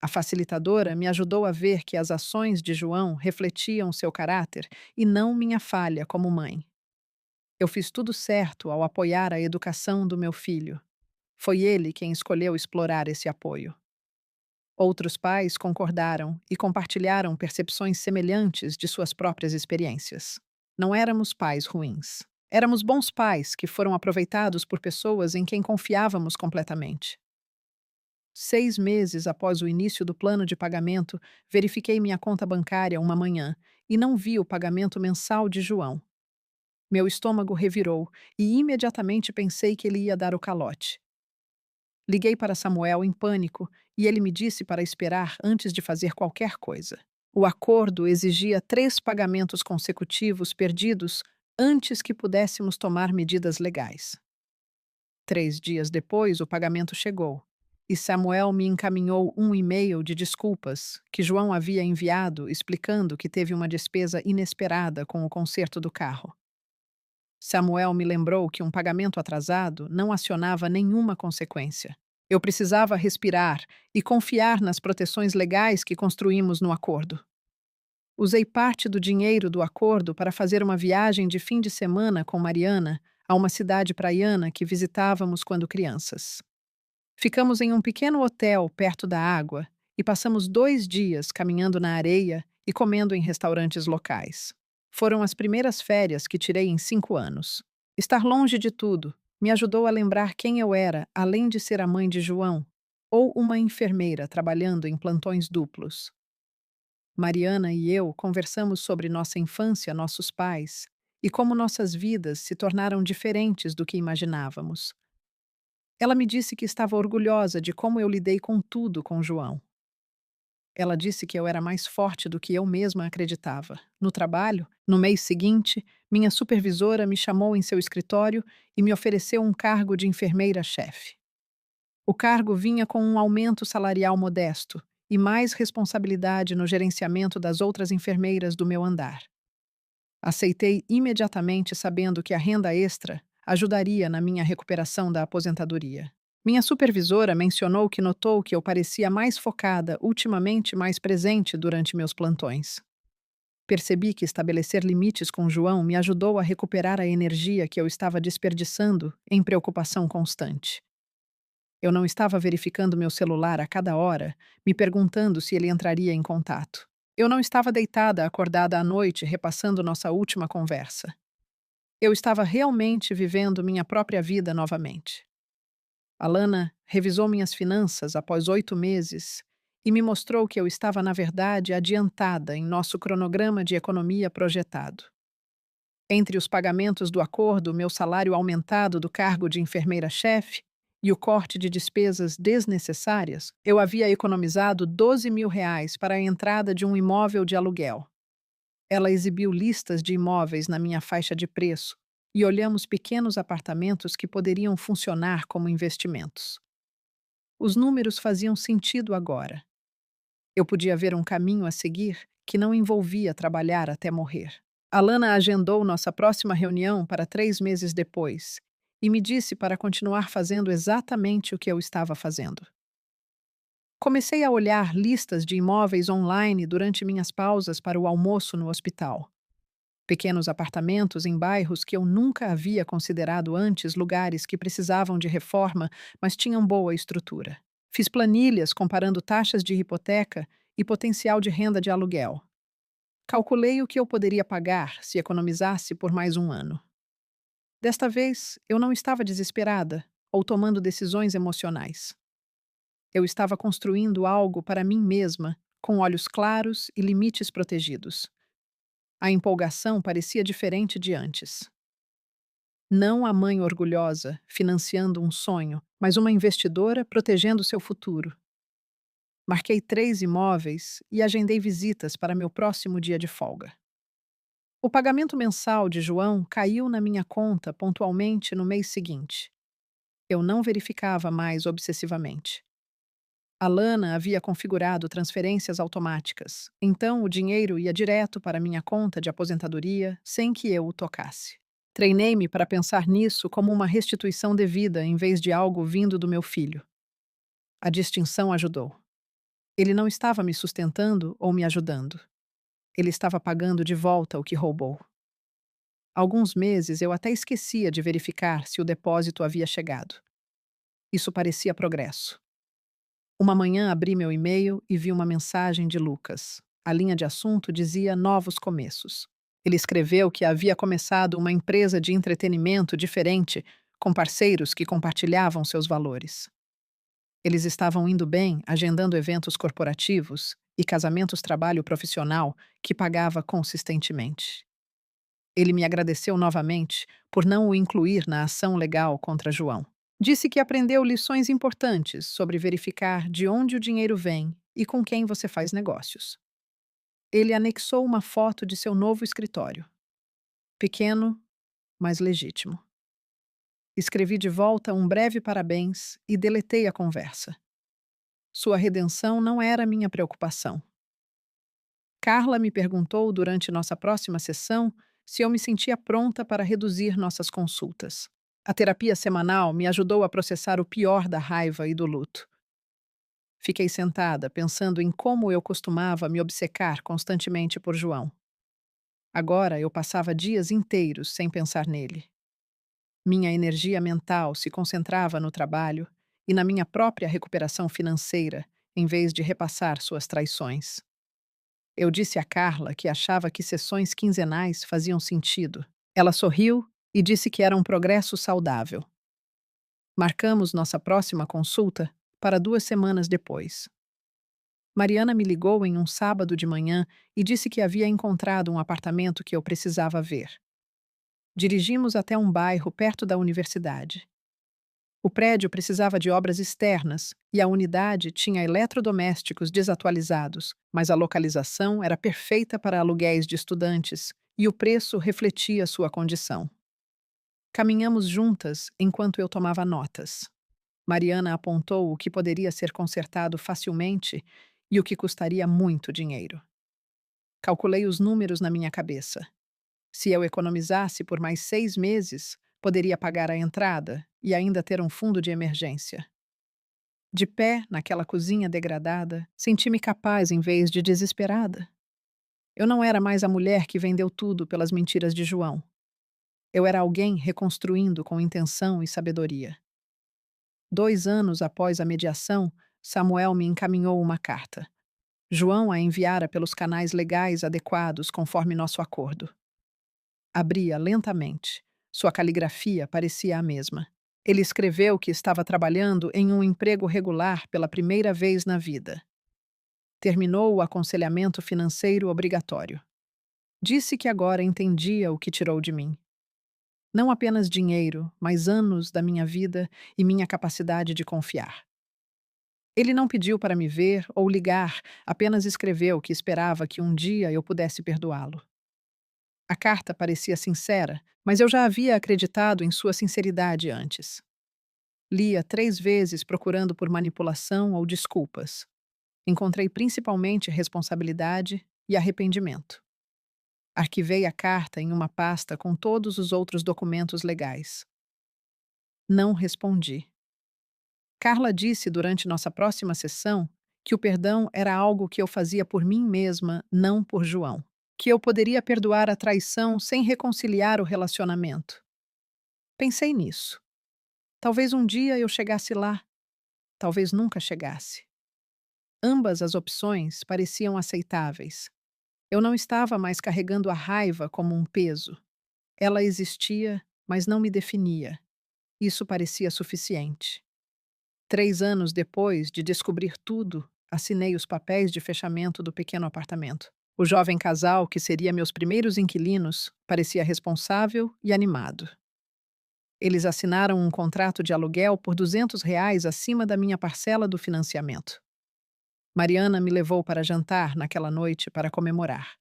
A facilitadora me ajudou a ver que as ações de João refletiam seu caráter e não minha falha como mãe. Eu fiz tudo certo ao apoiar a educação do meu filho. Foi ele quem escolheu explorar esse apoio. Outros pais concordaram e compartilharam percepções semelhantes de suas próprias experiências. Não éramos pais ruins. Éramos bons pais que foram aproveitados por pessoas em quem confiávamos completamente. 6 meses após o início do plano de pagamento, verifiquei minha conta bancária uma manhã e não vi o pagamento mensal de João. Meu estômago revirou e imediatamente pensei que ele ia dar o calote. Liguei para Samuel em pânico e ele me disse para esperar antes de fazer qualquer coisa. O acordo exigia 3 pagamentos consecutivos perdidos antes que pudéssemos tomar medidas legais. 3 dias depois, o pagamento chegou e Samuel me encaminhou um e-mail de desculpas que João havia enviado explicando que teve uma despesa inesperada com o conserto do carro. Samuel me lembrou que um pagamento atrasado não acionava nenhuma consequência. Eu precisava respirar e confiar nas proteções legais que construímos no acordo. Usei parte do dinheiro do acordo para fazer uma viagem de fim de semana com Mariana a uma cidade praiana que visitávamos quando crianças. Ficamos em um pequeno hotel perto da água e passamos 2 dias caminhando na areia e comendo em restaurantes locais. Foram as primeiras férias que tirei em 5 anos. Estar longe de tudo me ajudou a lembrar quem eu era, além de ser a mãe de João, ou uma enfermeira trabalhando em plantões duplos. Mariana e eu conversamos sobre nossa infância, nossos pais, e como nossas vidas se tornaram diferentes do que imaginávamos. Ela me disse que estava orgulhosa de como eu lidei com tudo com João. Ela disse que eu era mais forte do que eu mesma acreditava. No trabalho, no mês seguinte, minha supervisora me chamou em seu escritório e me ofereceu um cargo de enfermeira-chefe. O cargo vinha com um aumento salarial modesto e mais responsabilidade no gerenciamento das outras enfermeiras do meu andar. Aceitei imediatamente, sabendo que a renda extra ajudaria na minha recuperação da aposentadoria. Minha supervisora mencionou que notou que eu parecia mais focada, ultimamente mais presente durante meus plantões. Percebi que estabelecer limites com João me ajudou a recuperar a energia que eu estava desperdiçando em preocupação constante. Eu não estava verificando meu celular a cada hora, me perguntando se ele entraria em contato. Eu não estava deitada, acordada à noite, repassando nossa última conversa. Eu estava realmente vivendo minha própria vida novamente. Alana revisou minhas finanças após 8 meses e me mostrou que eu estava, na verdade, adiantada em nosso cronograma de economia projetado. Entre os pagamentos do acordo, meu salário aumentado do cargo de enfermeira-chefe e o corte de despesas desnecessárias, eu havia economizado R$ 12.000 para a entrada de um imóvel de aluguel. Ela exibiu listas de imóveis na minha faixa de preço e olhamos pequenos apartamentos que poderiam funcionar como investimentos. Os números faziam sentido agora. Eu podia ver um caminho a seguir que não envolvia trabalhar até morrer. Alana agendou nossa próxima reunião para 3 meses depois e me disse para continuar fazendo exatamente o que eu estava fazendo. Comecei a olhar listas de imóveis online durante minhas pausas para o almoço no hospital. Pequenos apartamentos em bairros que eu nunca havia considerado antes, lugares que precisavam de reforma, mas tinham boa estrutura. Fiz planilhas comparando taxas de hipoteca e potencial de renda de aluguel. Calculei o que eu poderia pagar se economizasse por mais um ano. Desta vez, eu não estava desesperada ou tomando decisões emocionais. Eu estava construindo algo para mim mesma, com olhos claros e limites protegidos. A empolgação parecia diferente de antes. Não a mãe orgulhosa, financiando um sonho, mas uma investidora protegendo seu futuro. Marquei 3 imóveis e agendei visitas para meu próximo dia de folga. O pagamento mensal de João caiu na minha conta pontualmente no mês seguinte. Eu não verificava mais obsessivamente. Alana havia configurado transferências automáticas, então o dinheiro ia direto para minha conta de aposentadoria sem que eu o tocasse. Treinei-me para pensar nisso como uma restituição devida em vez de algo vindo do meu filho. A distinção ajudou. Ele não estava me sustentando ou me ajudando. Ele estava pagando de volta o que roubou. Alguns meses eu até esquecia de verificar se o depósito havia chegado. Isso parecia progresso. Uma manhã abri meu e-mail e vi uma mensagem de Lucas. A linha de assunto dizia novos começos. Ele escreveu que havia começado uma empresa de entretenimento diferente, com parceiros que compartilhavam seus valores. Eles estavam indo bem, agendando eventos corporativos e casamentos trabalho profissional que pagava consistentemente. Ele me agradeceu novamente por não o incluir na ação legal contra João. Disse que aprendeu lições importantes sobre verificar de onde o dinheiro vem e com quem você faz negócios. Ele anexou uma foto de seu novo escritório. Pequeno, mas legítimo. Escrevi de volta um breve parabéns e deletei a conversa. Sua redenção não era minha preocupação. Carla me perguntou durante nossa próxima sessão se eu me sentia pronta para reduzir nossas consultas. A terapia semanal me ajudou a processar o pior da raiva e do luto. Fiquei sentada, pensando em como eu costumava me obcecar constantemente por João. Agora eu passava dias inteiros sem pensar nele. Minha energia mental se concentrava no trabalho e na minha própria recuperação financeira, em vez de repassar suas traições. Eu disse a Carla que achava que sessões quinzenais faziam sentido. Ela sorriu e disse que era um progresso saudável. Marcamos nossa próxima consulta para 2 semanas depois. Mariana me ligou em um sábado de manhã e disse que havia encontrado um apartamento que eu precisava ver. Dirigimos até um bairro perto da universidade. O prédio precisava de obras externas e a unidade tinha eletrodomésticos desatualizados, mas a localização era perfeita para aluguéis de estudantes e o preço refletia sua condição. Caminhamos juntas enquanto eu tomava notas. Mariana apontou o que poderia ser consertado facilmente e o que custaria muito dinheiro. Calculei os números na minha cabeça. Se eu economizasse por mais 6 meses, poderia pagar a entrada e ainda ter um fundo de emergência. De pé, naquela cozinha degradada, senti-me capaz em vez de desesperada. Eu não era mais a mulher que vendeu tudo pelas mentiras de João. Eu era alguém reconstruindo com intenção e sabedoria. 2 anos após a mediação, Samuel me encaminhou uma carta. João a enviara pelos canais legais adequados conforme nosso acordo. Abria lentamente. Sua caligrafia parecia a mesma. Ele escreveu que estava trabalhando em um emprego regular pela primeira vez na vida. Terminou o aconselhamento financeiro obrigatório. Disse que agora entendia o que tirou de mim. Não apenas dinheiro, mas anos da minha vida e minha capacidade de confiar. Ele não pediu para me ver ou ligar, apenas escreveu que esperava que um dia eu pudesse perdoá-lo. A carta parecia sincera, mas eu já havia acreditado em sua sinceridade antes. Lia 3 vezes procurando por manipulação ou desculpas. Encontrei principalmente responsabilidade e arrependimento. Arquivei a carta em uma pasta com todos os outros documentos legais. Não respondi. Carla disse durante nossa próxima sessão que o perdão era algo que eu fazia por mim mesma, não por João. Que eu poderia perdoar a traição sem reconciliar o relacionamento. Pensei nisso. Talvez um dia eu chegasse lá, talvez nunca chegasse. Ambas as opções pareciam aceitáveis. Eu não estava mais carregando a raiva como um peso. Ela existia, mas não me definia. Isso parecia suficiente. 3 anos depois de descobrir tudo, assinei os papéis de fechamento do pequeno apartamento. O jovem casal, que seria meus primeiros inquilinos, parecia responsável e animado. Eles assinaram um contrato de aluguel por R$ 200 acima da minha parcela do financiamento. Mariana me levou para jantar naquela noite para comemorar.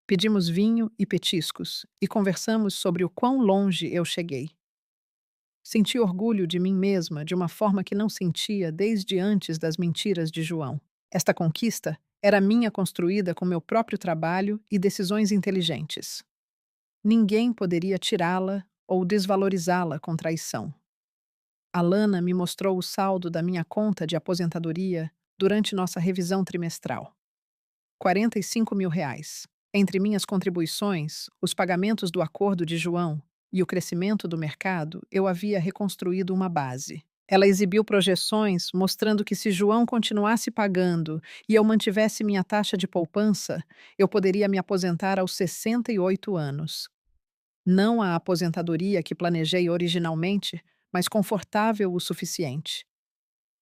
Pedimos vinho e petiscos e conversamos sobre o quão longe eu cheguei. Senti orgulho de mim mesma de uma forma que não sentia desde antes das mentiras de João. Esta conquista era minha construída com meu próprio trabalho e decisões inteligentes. Ninguém poderia tirá-la ou desvalorizá-la com traição. Alana me mostrou o saldo da minha conta de aposentadoria durante nossa revisão trimestral. R$ 45.000. Entre minhas contribuições, os pagamentos do acordo de João e o crescimento do mercado, eu havia reconstruído uma base. Ela exibiu projeções mostrando que se João continuasse pagando e eu mantivesse minha taxa de poupança, eu poderia me aposentar aos 68 anos. Não a aposentadoria que planejei originalmente, mas confortável o suficiente.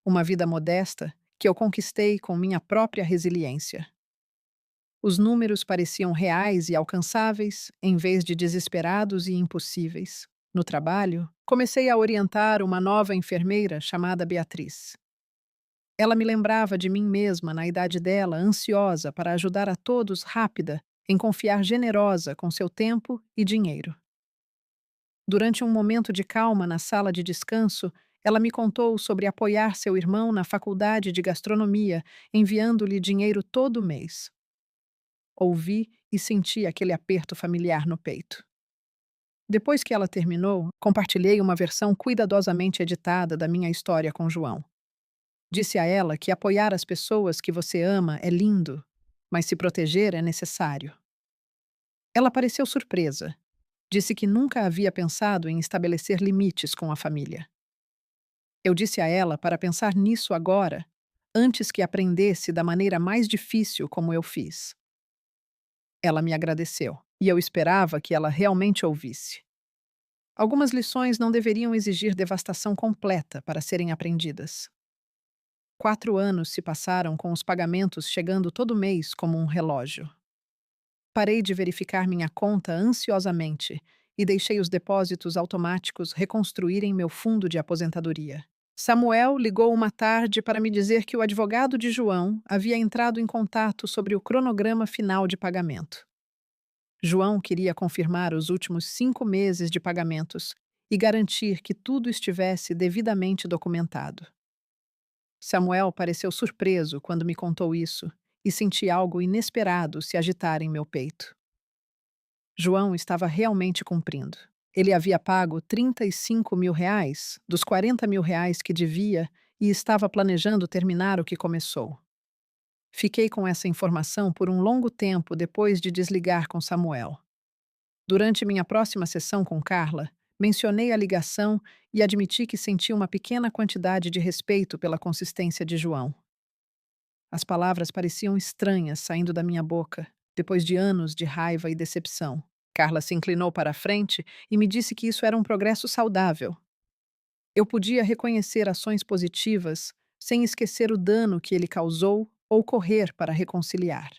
Uma vida modesta que eu conquistei com minha própria resiliência. Os números pareciam reais e alcançáveis, em vez de desesperados e impossíveis. No trabalho, comecei a orientar uma nova enfermeira chamada Beatriz. Ela me lembrava de mim mesma na idade dela, ansiosa para ajudar a todos, rápida, em confiar generosa com seu tempo e dinheiro. Durante um momento de calma na sala de descanso, ela me contou sobre apoiar seu irmão na faculdade de gastronomia, enviando-lhe dinheiro todo mês. Ouvi e senti aquele aperto familiar no peito. Depois que ela terminou, compartilhei uma versão cuidadosamente editada da minha história com João. Disse a ela que apoiar as pessoas que você ama é lindo, mas se proteger é necessário. Ela pareceu surpresa. Disse que nunca havia pensado em estabelecer limites com a família. Eu disse a ela para pensar nisso agora, antes que aprendesse da maneira mais difícil como eu fiz. Ela me agradeceu, e eu esperava que ela realmente ouvisse. Algumas lições não deveriam exigir devastação completa para serem aprendidas. 4 anos se passaram com os pagamentos chegando todo mês como um relógio. Parei de verificar minha conta ansiosamente e deixei os depósitos automáticos reconstruírem meu fundo de aposentadoria. Samuel ligou uma tarde para me dizer que o advogado de João havia entrado em contato sobre o cronograma final de pagamento. João queria confirmar os últimos 5 meses de pagamentos e garantir que tudo estivesse devidamente documentado. Samuel pareceu surpreso quando me contou isso e senti algo inesperado se agitar em meu peito. João estava realmente cumprindo. Ele havia pago R$ 35.000 dos R$ 40.000 que devia e estava planejando terminar o que começou. Fiquei com essa informação por um longo tempo depois de desligar com Samuel. Durante minha próxima sessão com Carla, mencionei a ligação e admiti que senti uma pequena quantidade de respeito pela consistência de João. As palavras pareciam estranhas saindo da minha boca, depois de anos de raiva e decepção. Carla se inclinou para a frente e me disse que isso era um progresso saudável. Eu podia reconhecer ações positivas sem esquecer o dano que ele causou ou correr para reconciliar.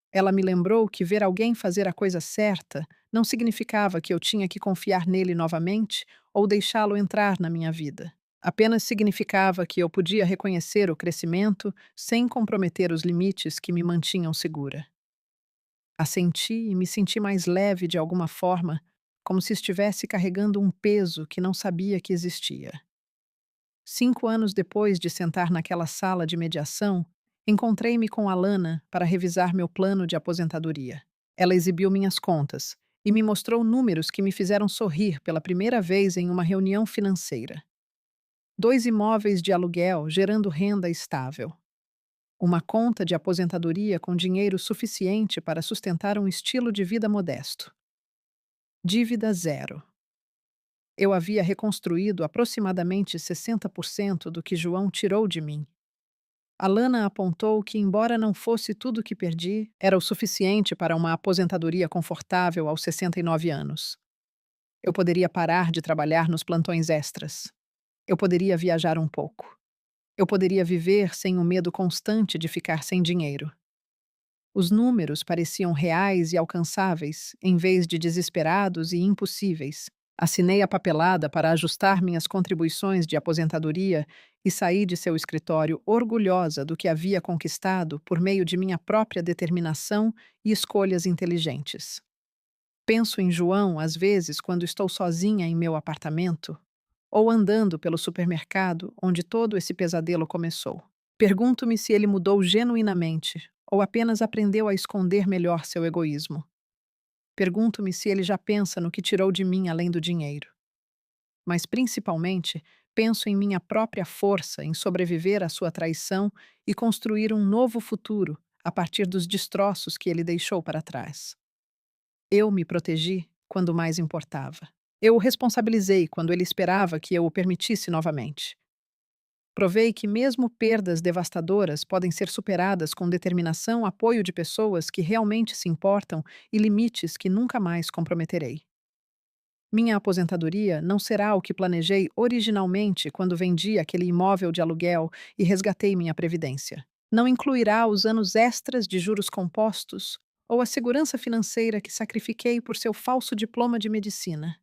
Ela me lembrou que ver alguém fazer a coisa certa não significava que eu tinha que confiar nele novamente ou deixá-lo entrar na minha vida. Apenas significava que eu podia reconhecer o crescimento sem comprometer os limites que me mantinham segura. Assenti e me senti mais leve de alguma forma, como se estivesse carregando um peso que não sabia que existia. 5 anos depois de sentar naquela sala de mediação, encontrei-me com Alana para revisar meu plano de aposentadoria. Ela exibiu minhas contas e me mostrou números que me fizeram sorrir pela primeira vez em uma reunião financeira. 2 imóveis de aluguel gerando renda estável. Uma conta de aposentadoria com dinheiro suficiente para sustentar um estilo de vida modesto. Dívida zero. Eu havia reconstruído aproximadamente 60% do que João tirou de mim. Alana apontou que, embora não fosse tudo o que perdi, era o suficiente para uma aposentadoria confortável aos 69 anos. Eu poderia parar de trabalhar nos plantões extras. Eu poderia viajar um pouco. Eu poderia viver sem o medo constante de ficar sem dinheiro. Os números pareciam reais e alcançáveis, em vez de desesperados e impossíveis. Assinei a papelada para ajustar minhas contribuições de aposentadoria e saí de seu escritório orgulhosa do que havia conquistado por meio de minha própria determinação e escolhas inteligentes. Penso em João às vezes quando estou sozinha em meu apartamento ou andando pelo supermercado onde todo esse pesadelo começou. Pergunto-me se ele mudou genuinamente ou apenas aprendeu a esconder melhor seu egoísmo. Pergunto-me se ele já pensa no que tirou de mim além do dinheiro. Mas, principalmente, penso em minha própria força em sobreviver à sua traição e construir um novo futuro a partir dos destroços que ele deixou para trás. Eu me protegi quando mais importava. Eu o responsabilizei quando ele esperava que eu o permitisse novamente. Provei que mesmo perdas devastadoras podem ser superadas com determinação, apoio de pessoas que realmente se importam e limites que nunca mais comprometerei. Minha aposentadoria não será o que planejei originalmente quando vendi aquele imóvel de aluguel e resgatei minha previdência. Não incluirá os anos extras de juros compostos ou a segurança financeira que sacrifiquei por seu falso diploma de medicina.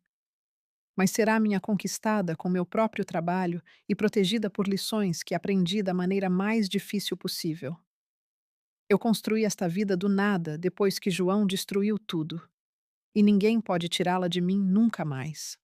Mas será minha conquistada com meu próprio trabalho e protegida por lições que aprendi da maneira mais difícil possível. Eu construí esta vida do nada depois que João destruiu tudo, e ninguém pode tirá-la de mim nunca mais.